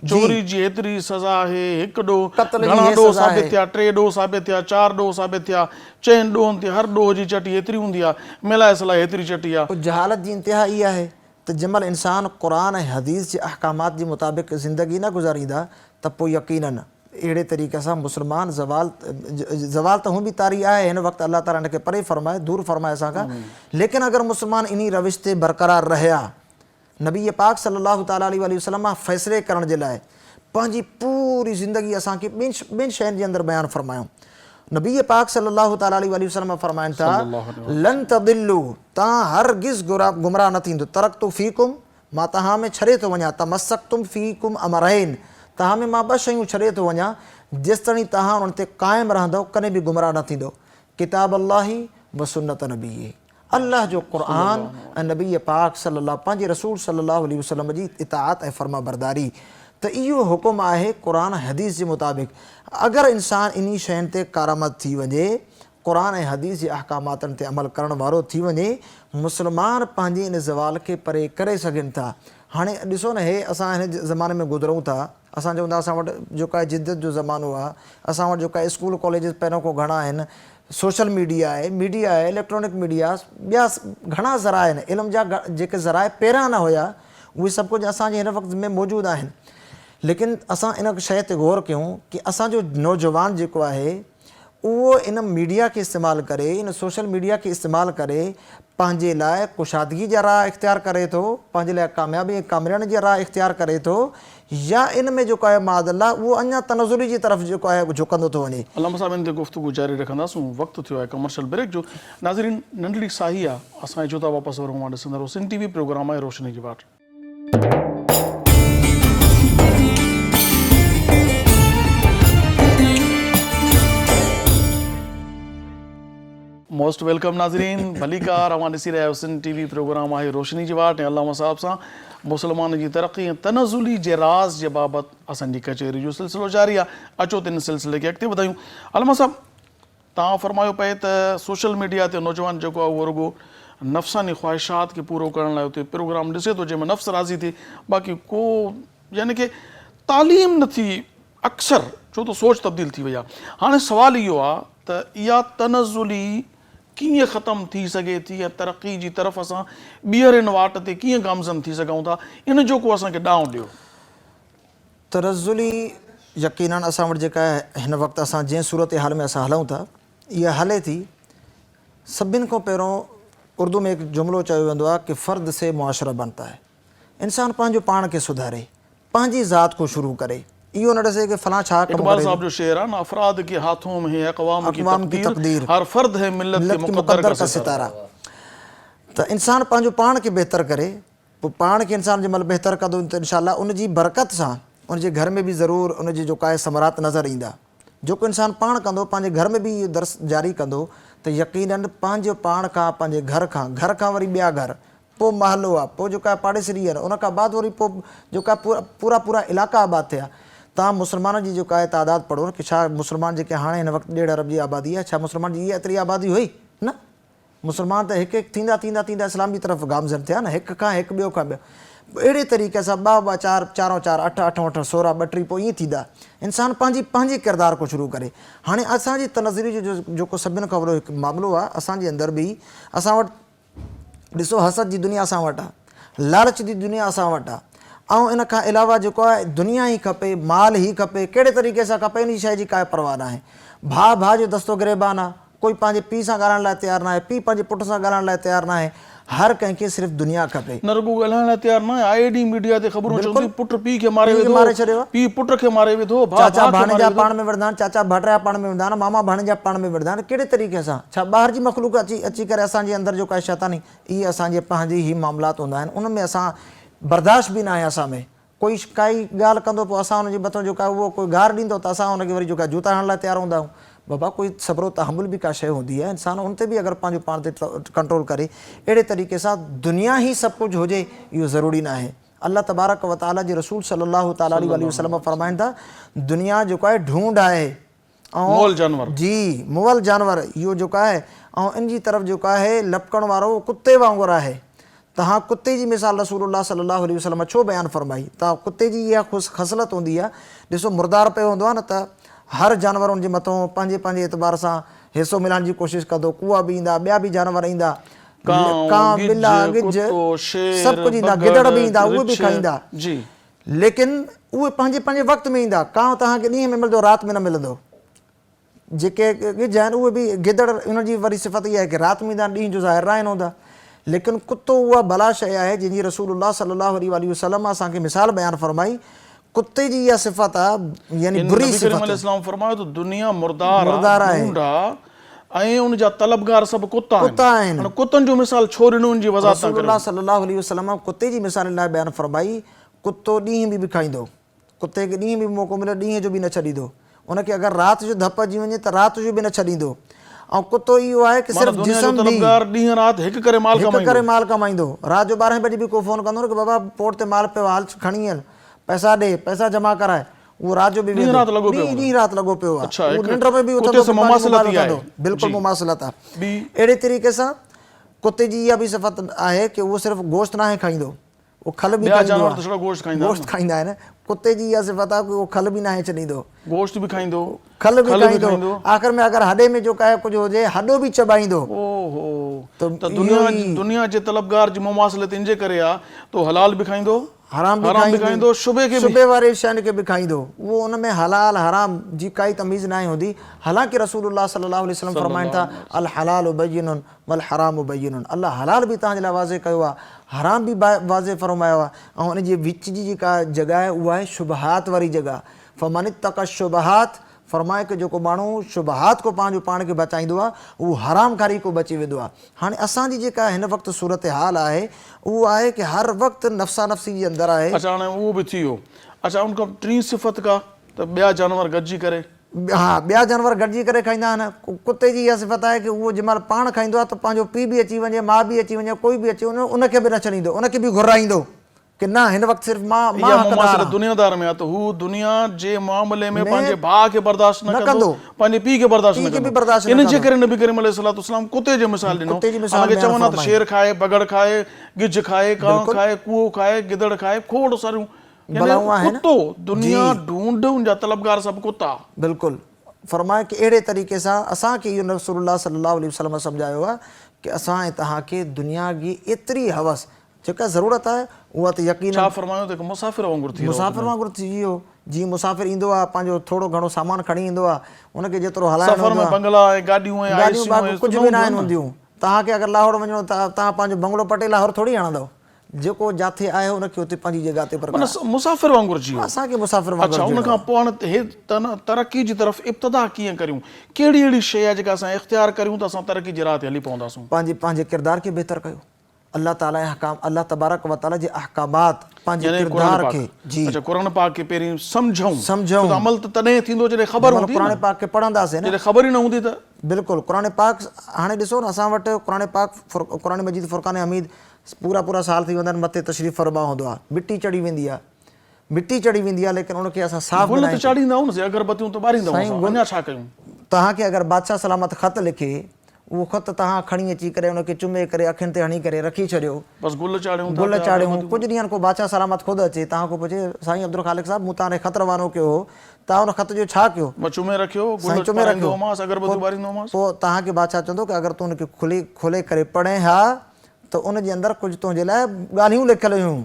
Speaker 1: चोरी जी एतिरी सज़ा आहे, हिकु ॾोह घणा ॾोह साबित थिया, 3 ॾोह साबित थिया, 4 ॾोह साबित थिया, 4 ॾोहनि ते हर ॾोह जी चटी एतिरी हूंदी आहे, मिलाए सलाह हेतिरी चटी आहे।
Speaker 3: जहालत जी इंतिहा इहा आहे त जंहिंमहिल इंसान क़ुरान ऐं हदीस जे अहकामात जे मुताबिक़ ज़िंदगी न गुज़ारींदा त पोइ यकीनन अहिड़े तरीक़े सां मुस्लमान ज़वाल त हूं बि तारी आहे, हिन वक़्तु अल्लाह ताला हिनखे परे फ़रमाए, दूर फ़रमाए असां खां। लेकिन अगरि मुस्लमान इन रविश ते बरक़रार रहिया, नबी पाक सल्लल्लाहु तआला अलैहि वसल्लम मां फ़ैसिले करण जे लाइ पंहिंजी पूरी ज़िंदगी असांखे ॿिनि शयुनि जे अंदरि बयानु फ़रमायूं। नबी पाक सल्लल्लाहु तआला अलैहि वसल्लम फ़रमाइनि था लन तदिल्लू, तव्हां हरगिज़ गुमराह न थींदो, तरक़्तु फ़ीकुम, मां तव्हां में छॾे थो वञा, तमस्सक्तुम फ़ीकुम अमरैन, तव्हां में मां 2 शयूं छॾे थो वञा, जेसिताईं तव्हां उन ते क़ाइमु रहंदव कॾहिं बि गुमराह न थींदो। किताब अल्लाही व सुन्नत नबी, अल्लाह जो क़ुरान ऐं नबी पाक सल्लल्लाहु पंहिंजे रसूल सल्लल्लाहु अलैहि वसल्लम जी इताअत ऐं फ़र्मा बरदारी। त इहो हुकुम आहे क़ुरान हदीस जे मुताबिक़। अगरि इंसान इन शयुनि ते कारआमद थी वञे, क़ुरान ऐं हदीस जे अहकामातनि ते अमल करण वारो थी वञे, मुस्लमान पंहिंजे इन ज़वाल खे परे करे सघनि था। हाणे ॾिसो न, हे असां हिन ज़माने में गुज़रूं था, असां चऊं था असां वटि जेका आहे जिद्दत जो ज़मानो आहे, असां वटि जेका स्कूल कॉलेज पहिरियों खां घणा आहिनि, सोशल मीडिया आहे, इलेक्ट्रॉनिक मीडिया, ॿिया घणा ज़रा आहिनि, इल्म जा जेके ज़राए पहिरियां न हुया, उहे सभु कुझु असांजे हिन वक़्त में मौजूदु आहिनि। लेकिन असां इन शइ ते गौर कयूं कि असांजो नौजवान जेको आहे उहो इन मीडिया खे इस्तेमालु करे, इन सोशल मीडिया खे इस्तेमालु करे पंहिंजे लाइ कुशादगी जा राह इख़्तियार करे थो, पंहिंजे लाइ कामयाबी ऐं कामयाबी जा राह इख़्तियार करे थो, या इन में जेको आहे मादल्ला उहो अञा तनज़ुरी जी तरफ़ जेको आहे झुकंदो थो वञे।
Speaker 1: अल्लामा साहिब इन ते गुफ़्तगू जारी रखंदासीं, वक़्तु थियो आहे कमर्शियल ब्रेक जो। नाज़रीन, नंढड़ी साही आहे, असां जो था वापसि वरूं मां ॾिसंदा रहो सिंध TV प्रोग्राम आहे रोशनी जी वाट। मोस्ट वेलकम नाज़रीन, भलीकार अवां ॾिसी रहिया आहियो सिंध टीवी प्रोग्राम आहे रोशनी जी वाट ऐं अल्लामा साहब सां मुस्लमान जी तरक़ी ऐं तनज़ुली जे राज़ जे बाबति असांजी कचहरी जो सिलसिलो जारी आहे। अचो त इन सिलसिले खे अॻिते वधायूं। अल्लामा साहब, तव्हां फरमायो पए त सोशल मीडिया ते नौजवान जेको आहे उहो रुॻो नफ़्सानी ख़्वाहिशात खे पूरो करण लाइ उते प्रोग्राम ॾिसे थो जंहिंमें नफ़्स राज़ी थिए, बाक़ी को यानी कि तालीम नथी अक्सर, छो त सोच तब्दील थी वई आहे। हाणे सुवालु इहो आहे त इहा तनज़ुली कीअं ख़तमु थी सघे थी ऐं तरक़ी जी तरफ़ असां ॿीहर वाट ते कीअं गामज़न थी सघूं था, इन जो को असांखे ॾांहुं ॾियो।
Speaker 3: तनज़ुली यकीनन असां वटि जेका आहे हिन वक़्तु असां जंहिं सूरत हाल में असां हलूं था इहा हले थी। सभिनि खां पहिरियों उर्दू में हिकु जुमिलो चयो वेंदो आहे कि फ़र्द से मुआशरा बनता है। इंसान पंहिंजो पाण खे सुधारे, पंहिंजी ज़ात को शुरू करे, इहो न ॾिसे कि फलां छा कमु
Speaker 1: इक़बाल साहब जो शेर आहे न, अफ़राद के हाथों में है अक़वाम की तक़दीर, हर फ़र्द है मिल्लत के मुक़द्दर का सितारा। त इंसान पंहिंजो पाण खे बहितर करे, पोइ पाण खे इंसान जंहिं महिल बहितर कंदो त इंशाअल्लाह उनजी बरकत सां उनजे घर में बि ज़रूरु उनजी जेका आहे समरात नज़र ईंदा। जेको इंसान पाण कंदो, पंहिंजे घर में बि इहो दर्स जारी कंदो त यकीनन पंहिंजो पाण खां, पंहिंजे घर खां वरी ॿिया घर, पोइ महलो आहे, पोइ जेका आहे पाड़ेसरी आहे, उन खां बाद वरी पोइ जेका पूरा इलाइक़ा आबाद थिया। तव्हां मुस्लमाननि जी जेका आहे तादाद पढ़ो कि छा मुस्लमान जेके हाणे हिन वक़्तु 1.5 अरब जी आबादी आहे, छा मुस्लमान जी इहा एतिरी आबादी हुई? न, मुस्लमान त हिकु थींदा थींदा थींदा इस्लाम जी तरफ़ गामज़न थिया न, हिक खां हिकु, ॿियो खां ॿियो, अहिड़े तरीक़े सां 2 2 4 4 4 8 8 8 16 32 पोइ ईअं थींदा। इंसान पंहिंजे किरदार को शुरू करे। हाणे असांजी तनज़ुली जो जेको सभिनि खां वॾो हिकु मामिलो आहे, असांजे अंदरि बि असां वटि ॾिसो हसद जी दुनिया असां वटि आहे, लालच जी दुनिया असां वटि आहे, ऐं इन खां अलावा जेको आहे दुनिया ई खपे, माल ई खपे, कहिड़े तरीक़े सां खपे, इन शइ जी काई परवाह न आहे। भाउ जो दस्तो गिरेबान आहे, कोई पंहिंजे पीउ सां ॻाल्हाइण लाइ तयारु न आहे, पीउ पंहिंजे पुट सां ॻाल्हाइण लाइ तयारु न आहे, हर कंहिंखे सिर्फ़ु दुनिया खपे। न रुॻो ॻाल्हाइण लाइ तयारु न आहे, आईडी मीडिया ते ख़बरूं चवंदी पुट पीउ खे मारे छॾियो, पीउ पुट खे मारे वेठो,
Speaker 3: चाचा भाणेजा पाण में विढ़ंदा आहिनि, चाचा भाटिया पाण में विढ़ंदा आहिनि, मामा भाणेजा पाण में विढ़ंदा आहिनि। कहिड़े तरीक़े सां? छा ॿाहिरि जी मख़लूक अची करे असांजे अंदरि जेका शैतानी, इहे असांजे पंहिंजी ई मामलात हूंदा आहिनि, उन में असां बर्दाश्त बि न आहे असां में। कोई काई ॻाल्हि कंदो पोइ असां हुनजे मथां जेका आहे उहो कोई गार ॾींदो त असां हुनखे वरी जेका जूता हणण लाइ तयारु हूंदा आहियूं। बाबा कोई सब्र तहमुल बि का शइ हूंदी आहे, इंसान उन ते बि अगरि पंहिंजो पाण ते कंट्रोल करे, अहिड़े तरीक़े सां दुनिया ई सभु कुझु हुजे इहो ज़रूरी न आहे। अल्लाह तबारक व तआला जे रसूल सल्लल्लाहु तआला अलैहि वसल्लम फरमाइनि था, दुनिया जेको आहे ढूंढ आहे ऐं जी मुअल जानवर इहो जेको आहे, ऐं इन जी तरफ़ जेको आहे लपकण वारो कुते वांगुरु आहे। तव्हां कुते जी मिसाल रसूलुल्लाह सल्लल्लाहु अलैहि वसल्लम छो बयानु फरमाई? तव्हां कुते जी इहा ख़सलत हूंदी आहे, ॾिसो मुर्दार पियो हूंदो आहे न, त हर जानवर उनजे मथां पंहिंजे एतबार सां हिसो मिलाइण जी कोशिशि कंदो। कुआ बि ईंदा, ॿिया बि जानवर ईंदा, कां, बिला, गिज, सभु कुझु ईंदा, गिदड़ बि ईंदा, उहे बि खाईंदा, लेकिन उहे पंहिंजे वक़्त में ईंदा। कां तव्हांखे ॾींहं में मिलंदो, राति में न मिलंदो। जेके गिज आहिनि उहे बि, गिदड़ उनजी वरी सिफ़त इहा आहे कि राति में ईंदा, ॾींहं जो ज़ाहिर न हूंदा। लेकिन कुतो उहा भला शइ आहे जंहिंजी रसूलुल्लाह सल्लल्लाहु अलैहि वसल्लम असांखे मिसाल बयानु फरमाई। कुते जी इहा सिफ़त आहे, यानी बुरी सिफ़त।
Speaker 1: इस्लाम फरमायो त दुनिया मुर्दार आहे ऐं उन जा तलबगार सभु कुता आहिनि। कुतनि जो मिसाल छो ॾिनो उन जी वज़ाहत सां? रसूलुल्लाह सल्लल्लाहु अलैहि वसल्लम कुते जी मिसाल लाइ बयानु फरमाई, कुतो ॾींहं बि खाईंदो, कुते खे ॾींहं बि मौक़ो मिले ॾींहं जो बि न छॾींदो, उनखे अगरि राति जो धप अची वञे त राति जो बि न छॾींदो। ऐं कुतो इहो आहे कि सिर्फ़ु जिस्म बि ॾींहं राति हिकु करे माल
Speaker 3: कमाईंदो। राति जो 12 बजे बि को फ़ोन कंदो न कि बाबा पोर्ट ते माल पियो, हाल खणी हल, पैसा ॾे, पैसा जमा कराए, उहो राति जो बि ॾींहं राति लॻो पियो आहे, निंड में बि उथंदो, बिल्कुलु मुमासिलत आहे। अहिड़े तरीक़े सां कुते जी इहा बि सिफ़त आहे कि उहो सिर्फ़ु गोश्त न आहे खाईंदो, उहो खल बि गोश्त खाईंदा आहिनि। कुते जी इहा सिफ़त आहे कि उहो खल बि न आहे छॾींदो, गोश्त बि खाईंदो, खल बि खाईंदो, आख़िर में अगरि हॾे में जेको आहे कुझु हुजे हॾो बि चबाईंदो।
Speaker 1: त दुनिया जे तलबगार जी मुमासिलत इन जे करे आहे तो हलाल बि खाईंदो, हराम बि खाईंदो, शुबे वारे शयुनि खे बि खाईंदो। उहो उन में हलाल हराम जी काई तमीज़ न हूंदी। हालांकि रसूलुल्लाह सल्लल्लाहु अलैहि वसल्लम फरमाइनि था, अल हलालु बय्यिनुन वल हरामु बय्यिनुन। अल्लाह हलाल बि तव्हांजे लाइ वाज़े कयो आहे, हराम बि वाज़े फरमायो आहे, ऐं उन जे विच जी जेका जॻह आहे उहा आहे शुबहात वारी जॻह। फमन इत्तक़ा शुबहात, फरमाए कि जेको माण्हू शुबहात को पंहिंजो पाण खे बचाईंदो आहे उहो हराम कारी को बची वेंदो आहे। हाणे असांजी जेका हिन वक़्तु सूरत हाल आहे उहो आहे कि हर वक़्तु नफ़्सा नफ़्सी जे अंदरि आहे। अच्छा, हाणे उहो बि थी वियो। अच्छा, उनखां टीं सिफ़त का त ॿिया जानवर गॾिजी करे
Speaker 3: हाँ ॿिया जानवर गॾिजी करे खाईंदा आहिनि। कुते जी इहा सिफ़त आहे कि उहो जंहिंमहिल पाण खाईंदो आहे त पंहिंजो पीउ बि अची वञे, माउ बि अची वञे, कोई बि अची वञे, उनखे बि न छॾींदो, उनखे बि घुराईंदो कि न हिन वक़्तु सिर्फ़ु मां
Speaker 1: मसइलो दुनियादार में आहे त हू दुनिया जे मामले में पंहिंजे भाउ खे बर्दाश्त न कंदो, पंहिंजे पीउ खे बर्दाश्त न कंदो। इन जे करे नबी करीम अलैहिस्सलाम कुते जो मिसाल ॾिनो। हालांकि चवनि त शेर खाए, बगड़ खाए, गिज खाए, कां खाए, कुओ खाए, गिदड़ खाए, खोड़ सारियूं कुतो दुनिया ढूंढ उनजा तलबगार सभु कुता।
Speaker 3: बिल्कुलु फरमाए कि अहिड़े तरीक़े सां असांखे इहो रसूलुल्लाह सल्लल्लाहु अलैहि वसल्लम सम्झायो आहे कि असां ऐं तव्हांखे दुनिया जी एतिरी हवस जेका ज़रूरत आहे उहा त यकीन
Speaker 1: छा फरमायो त मुसाफ़िर वांगुरु थी
Speaker 3: मुसाफ़िर वांगुरु थी वियो। जीअं मुसाफ़िर ईंदो आहे पंहिंजो थोरो घणो सामान खणी ईंदो आहे, उनखे जेतिरो हलाइणो
Speaker 1: सफ़र में बंगला ऐं गाॾियूं
Speaker 3: कुझु बि न आहिनि हूंदियूं। तव्हांखे अगरि लाहौर वञिणो त तव्हां पंहिंजो बंगलो पटे लाहौर थोरी हणंदव, जेको जिथे आहे उनखे उते पंहिंजी जॻह ते पर
Speaker 1: मुसाफ़िर वांगुरु जी
Speaker 3: असांखे मुसाफ़िर वांगुरु।
Speaker 1: उन खां पोइ हाणे तरक़ी जी तरफ़ इब्तिदा कीअं करियूं, कहिड़ी अहिड़ी शइ आहे जेका असां इख़्तियार करियूं त असां तरक़ी जे राह ते हली पवंदासीं।
Speaker 3: पंहिंजे किरदार खे बहितर कयो। अल्लाह ताला अहकाम, अल्लाह तबारक व ताला जे अहकामात पंहिंजे किरदार खे जी
Speaker 1: क़ुरान पाक खे पहिरीं सम्झूं। अमल त तॾहिं थींदो जॾहिं ख़बर हूंदी,
Speaker 3: क़ुरान पाक खे पढ़ंदासीं न,
Speaker 1: जॾहिं ख़बर ई न हूंदी त।
Speaker 3: बिल्कुलु क़ुरान पाक हाणे ॾिसो न असां वटि क़ुरान पाक क़ुरान मजीद फुरक़ान हमीद पूरा साल थी वेंदा आहिनि, मथे तशरीफ़ फरमा हूंदो आहे, मिटी चढ़ी वेंदी आहे, लेकिन उनखे असां साफ़
Speaker 1: अगरबत्तियूं त ॿारींदा आहियूं, अञा छा कयूं।
Speaker 3: तव्हांखे अगरि बादशाह सलामत ख़त लिखे, उहो ख़त तव्हां खणी अची करे उनखे चुमे करे अखियुनि ते हणी करे रखी छॾियो,
Speaker 1: बसि गुल चाढ़ियूं।
Speaker 3: कुझु ॾींहंनि को बादशाह सलामत ख़ुदि अचे, तव्हां को पुछे साईं अब्दुल ख़ालिक साहिबु मूं तव्हांखे ख़त रवानो कयो हो, तव्हां उन ख़त जो छा कयो?
Speaker 1: चुमे रखियो,
Speaker 3: पोइ तव्हांखे बादशाह चवंदो कि अगरि तूं उनखे खोले करे पढ़े हा त उनजे अंदरि कुझु तुंहिंजे लाइ ॻाल्हियूं लिखियल हुयूं,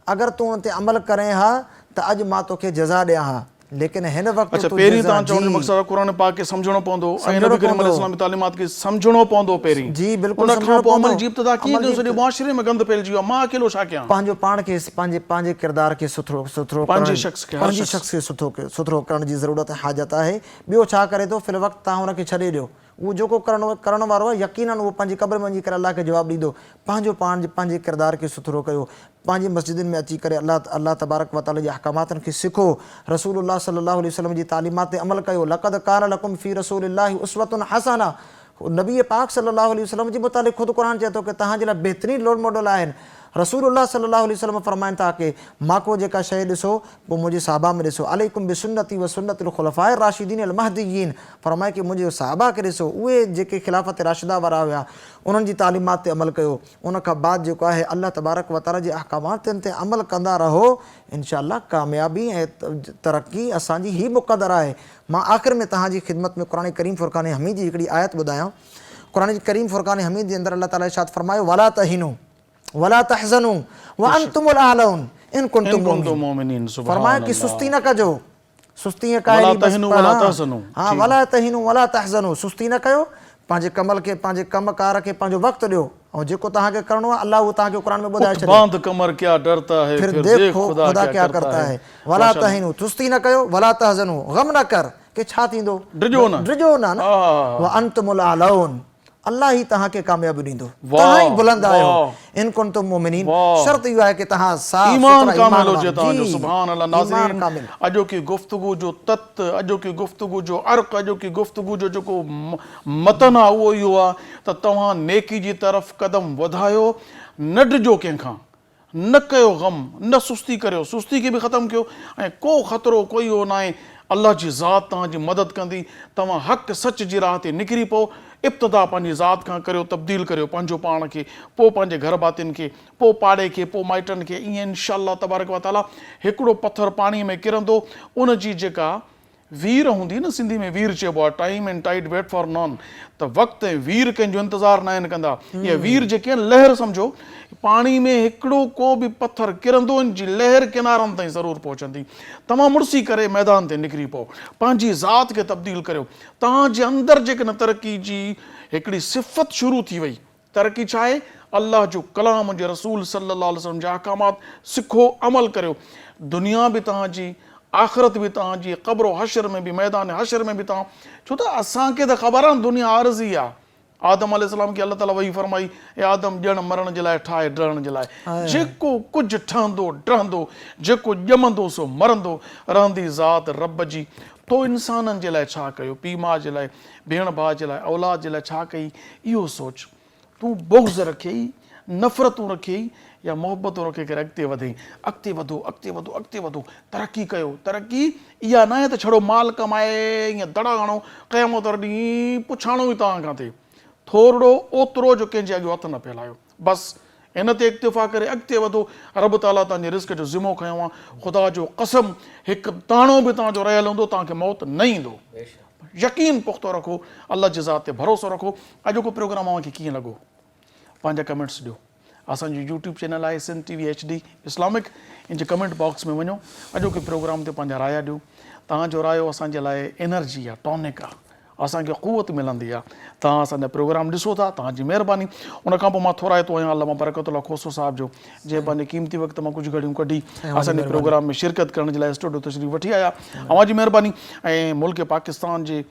Speaker 3: अगरि तूं उन ते अमल करें हा त अॼु मां तोखे जज़ा ॾियां हा। लेकिन हिन वक़्तु
Speaker 1: पहिरीं तव्हां चवण जो मक़सदु क़ुरान पाक खे सम्झणो पवंदो ऐं नबी करीम अलैहिस्सलाम जी तालीमात खे सम्झणो पवंदो पहिरीं।
Speaker 3: जी बिल्कुलु।
Speaker 1: उन खां पोइ अमल जी इब्तिदा कीअं कयूं? सॼे मुआशिरे में गंद फैलिजी वियो आहे, मां अकेलो छा कयां?
Speaker 3: पंहिंजो पाण खे पंहिंजे किरदार खे सुथरो पंहिंजे शख़्स खे सुथरो करण जी ज़रूरत हाजत आहे। ॿियो छा करे थो? फिल वक़्तु तव्हां हुनखे छॾे ॾियो, उहो जेको करण वारो आहे यकीनन उहो पंहिंजी क़ब्र में वञी करे अलाह खे जवाबु ॾींदो। पंहिंजे किरदार खे सुथरो कयो, पंहिंजी मस्जिदुनि में अची करे अल्लाह तबारक व ताला जे अहकामातनि खे सिखो, रसूलुल्लाह सल्लल्लाहु अलैहि वसल्लम जी तालीमात ते अमल कयो। लक़द कान लकुम फ़ी रसूलिल्लाहि उसवतुन हसना, नबी पाक सल्लल्लाहु अलैहि वसल्लम जे मुतालिक़ ख़ुदि क़ुरान चए थो कि तव्हांजे लाइ बहितरीन रोल मॉडल आहिनि। रसूलुल्लाह सल्लल्लाहु अलैहि वसल्लम फरमाइनि था कि माको जेका शइ ॾिसो पोइ मुंहिंजे साहबा में ॾिसो, अलैकुम बिसुन्नती व सुन्नतिल खुलफाए राशिदीन अल महदीयीन, फरमाए कि मुंहिंजे साहबा खे ॾिसो, उहे जेके खिलाफ़त राशिदा वारा हुआ, उन्हनि जी तालीमात ते अमल कयो। उन खां बाद जेको आहे अल्लाह तबारक व ताला जे अहकामातनि ते अमल कंदा रहो, इंशाअल्लाह कामयाबी ऐं तरक़ी असांजी ही मुक़दर आहे। मां आख़िर में तव्हांजी ख़िदमत में क़ुरान करीम फुरक़ान हमीद जी हिकिड़ी आयत ॿुधायां। क़ुरान करीम फुरक़ान हमीद जे अंदरि अल्लाह ताला इरशाद फरमायो, वला तहिनू वला तहज़नू व अंतुमुल आलऊन इन कुंतुम मुमिनीन। फरमाया कि सुस्ती न कजो, सुस्ती वला तहिनू वला तहज़नू, सुस्ती न कयो, पंहिंजे पंहिंजे कमकार खे पंहिंजो वक़्तु ॾियो, ऐं जेको तव्हांखे करिणो आहे अल्लाह उहो तव्हांखे क़ुरान में ॿुधाए छॾियो। फिर देखो ख़ुदा क्या करता है। वला तहिनू, सुस्ती न कयो, वला तहज़नू, गम न कर कि छा थींदो, ड्रिजो न, व अंतुमुल आलऊन, अल्लाह ही तव्हांखे कामयाबी ॾींदो, तव्हां ई बुलंद आहियो। इन कुंतुम मुमिनीन, शर्त इहो आहे कि तव्हां
Speaker 1: ईमान कामिल हुजे तव्हांजो। सुभान अल्लाह। नाज़रीन, अॼोकी गुफ़्तगू जो तत, अॼोकी गुफ़्तगू जो अर्क़, अॼोकी गुफ़्तगू जो जेको मतन आहे उहो इहो आहे त तव्हां नेकी जी तरफ़ क़दम वधायो, न ॾिजो कंहिंखां, न कयो गम, न सुस्ती करियो, सुस्ती खे बि ख़तमु कयो, ऐं को ख़तरो कोई उहो न आहे। अल्लाह जी ज़ात तव्हांजी मदद कंदी, तव्हां हक़ सच जी राह ते निकिरी पओ। इब्तिदा पंहिंजी ज़ात खां करियो, तब्दील करियो पंहिंजो पाण खे, पोइ पंहिंजे घर भातियुनि खे, पोइ पाड़े खे, पोइ माइटनि खे। ईअं इंशाअल्लाह तबारक व ताला हिकिड़ो पथर पाणीअ में किरंदो, उन जी जेका वीर हूंदी न, सिंधी में वीर चइबो आहे, time and tide wait for none, त वक़्तु ऐं वीर कंहिंजो इंतज़ारु न आहिनि कंदा। इहे वीर जेके आहिनि लहर सम्झो, पाणी में हिकिड़ो को बि पथर किरंदो, इन जी लहर किनारनि ताईं ज़रूरु पहुचंदी। तव्हां मुड़सी करे मैदान ते निकिरी पओ, पंहिंजी ज़ात खे तब्दील करियो। तव्हांजे अंदरि जेकॾहिं तरक़ी जी हिकिड़ी सिफ़त शुरू थी वई, तरक़ी छा आहे? अल्लाह जो कलाम जे रसूल सल्लल्लाहु अलैहि वसल्लम जा अहकामात सिखो, अमल करियो। दुनिया बि तव्हांजी, आख़िरत बि तव्हांजी, क़ब्र हशर में बि, मैदान हशर में बि तव्हां, छो त असांखे त ख़बर आहे दुनिया आरज़ी आहे। आदम अलैहिस्सलाम खे अल्लाह ताला वही फरमाई, ए आदम ॼण मरण जे लाइ ठाहे ड्रहण जे लाइ। जेको कुझु ठहंदो ड्रहंदो, जेको ॼमंदो सो मरंदो, रहंदी ज़ात रब जी। तो इंसाननि जे लाइ छा कयो, पीउ माउ जे लाइ, भेण भाउ जे लाइ, औलाद जे लाइ छा कई, इहो सोच। तूं बुग़्ज़ रखियई, नफ़रतूं रखियई या मोहबतूं रखे करे अॻिते वधई, अॻिते वधो, अॻिते वधो, अॻिते वधो, तरक़ी कयो। तरक़ी इहा न आहे त छड़ो माल कमाए ईअं दड़ा हणो, क़यामत ॾींहुं पुछाणो ई तव्हां खां थिए। थोरो ओतिरो जो कंहिंजे अॻियो हथु न फैलायो, बसि हिन ते इक्तिफ़ा करे अॻिते वधो। रब ताला तव्हांजे रिस्क जो ज़िमो खयों आहे। ख़ुदा जो कसम, हिकु दाणो बि तव्हांजो रहियल हूंदो तव्हांखे मौत न ईंदो। यकीन पुख़्तो रखो, अल्लाह जे ज़ात ते भरोसो रखो। अॼोको प्रोग्राम तव्हांखे कीअं लॻो, पंहिंजा कमेंट्स ॾियो। असांजो यूट्यूब चैनल आहे सिंध TV HD इस्लामिक, इन जे कमेंट बॉक्स में वञो, अॼोके प्रोग्राम ते पंहिंजा राय ॾियो। तव्हांजो रायो असांजे लाइ एनर्जी आहे, टॉनिक आहे, असांखे क़ुवत मिलंदी आहे। तव्हां असांजा प्रोग्राम ॾिसो था, तव्हांजी महिरबानी। उनखां पोइ मां थोराइतो आहियां अल्लामा बरकतुल्लाह खोसो साहिब जो, जंहिं पंहिंजे क़ीमती वक़्त मां कुझु घड़ियूं कढी असांजे प्रोग्राम में शिरकत करण जे लाइ स्टूडियो तशरीफ़ वठी आया। अवां जी महिरबानी। ऐं मुल्क पाकिस्तान जे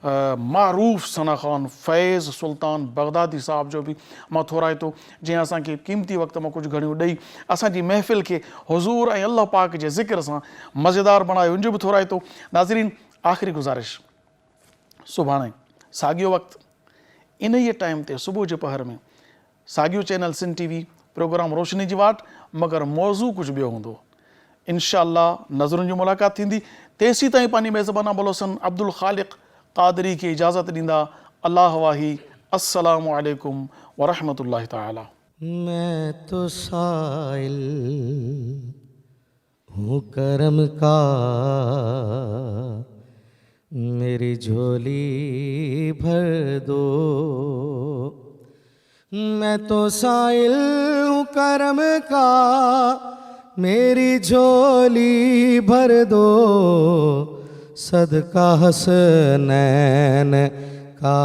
Speaker 1: मारूफ़ सना ख़ान फैज़ सुल्तान बगदादी साहब जो बि मां थोराइतो, जंहिं असांखे क़ीमती वक़्त मां कुझु घड़ियूं ॾेई असांजी महफ़िल खे हुज़ूर ऐं अल्लाह पाक जे ज़िक्र सां मज़ेदार बणायो, उनजो बि थोराइतो। नाज़रीन, आख़िरी गुज़ारिश, सुभाणे साॻियो वक़्तु इन ई टाइम ते सुबुह जे पहर में साॻियो चैनल सिंध TV प्रोग्राम रोशनी जी वाट, मगर मौज़ू कुझु ॿियो हूंदो। इंशाअल्लाह नज़रुनि जी मुलाक़ात थींदी। तेसीं ताईं पंहिंजी मेज़बान अबुल हसन अब्दुल ख़ालिक़ क़ादरी खे इजाज़त ॾींदा। अल्लाह वाही, अस्सलामु अलैकुम वरहमतुल्लाहि ताला।
Speaker 2: मैं तो साइल हूँ करम का, मेरी झोली भर दो। मैं तो साइल हूँ करम का, मेरी झोली भर दो। सदका हसनैन का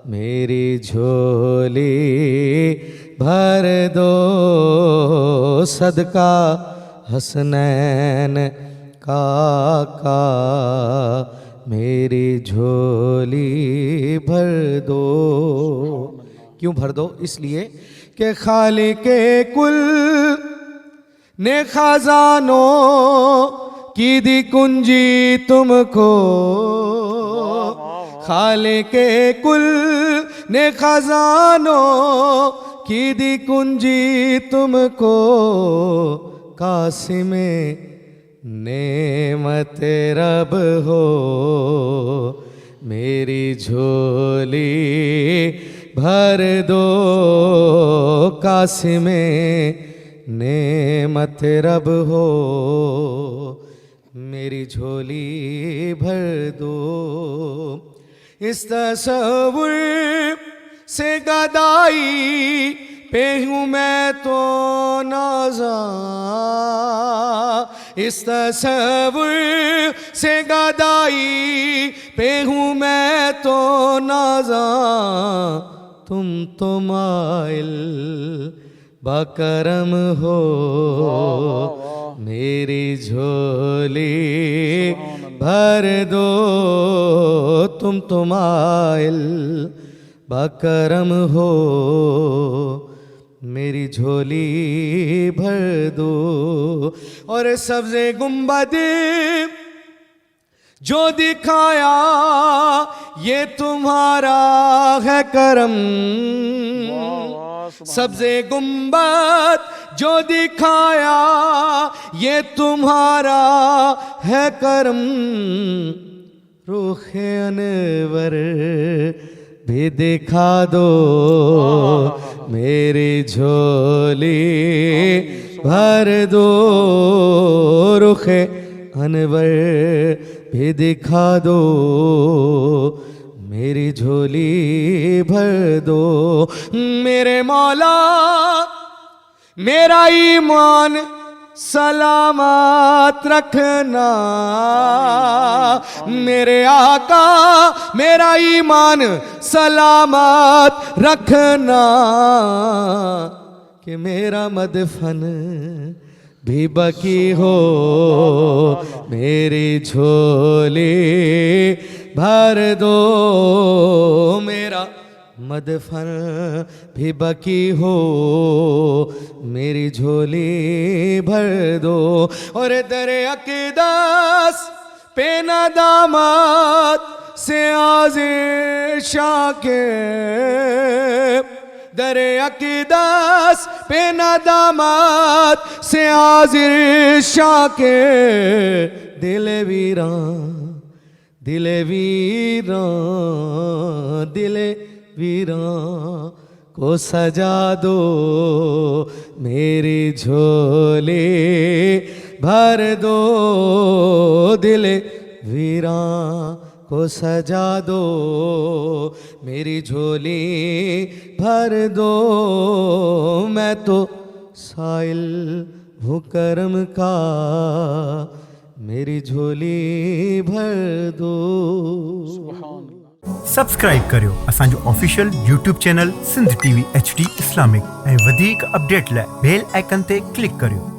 Speaker 2: मेरी झोली भर दो। सदका हसनैन का मेरी झोली भर दो। क्यों भर दो? इसलिए कि खालिके कुल ने खजानों की दी कुंजी तुमको। खालिके कुल ने खजानों की दी कुंजी तुमको। कासिमे नेमत रब हो, मेरी झोली भर दो। कासिमे नेमत रब हो, मेरी झोली भर दो। इस तसव्वुर से गदाई पे हूँ मैं तो नाज़ा। इस तसव्वुर से गदाई पे हूँ मैं तो नाज़ा। तुम तो माइल बकरम हो, मेरी झोली भर दो। तुम तो माइल बकरम हो, मेरी झोली भर दो। और सब्ज़े गुंबद जो दिखाया ये तुम्हारा है करम। सब्ज़े गुंबद जो दिखाया ये तुम्हारा है करम। रूखे अनवर भी दिखा दो, मेरी झोली भर दो। रुखे अनवर भी दिखा दो, मेरी झोली भर दो। मेरे मौला मेरा ईमान सलामत रखना। मेरे आका मेरा ईमान सलामत रखना। कि मेरा मदफन भी बकी हो, मेरी झोली भर दो। मेरा मदफन भी बाकी हो, मेरी झोली भर दो। और दरे अकीदस पे न दामाद से आज़िशां के, दरे अकीदस पे न दामाद से आज़िशां के, दिल वीरान दिल वीरान दिल वीरान को सजा दो, मेरी झोली भर दो। दिल वीरान को सजा दो, मेरी झोली भर दो। मैं तो साइल हूँ करम का, मेरी झोली भर दो।
Speaker 4: सब्सक्राइब करियो असांजो official YouTube channel Sindh TV HD Islamic ऐं वधीक अपडेट लाइ बेल आइकन ते क्लिक करियो।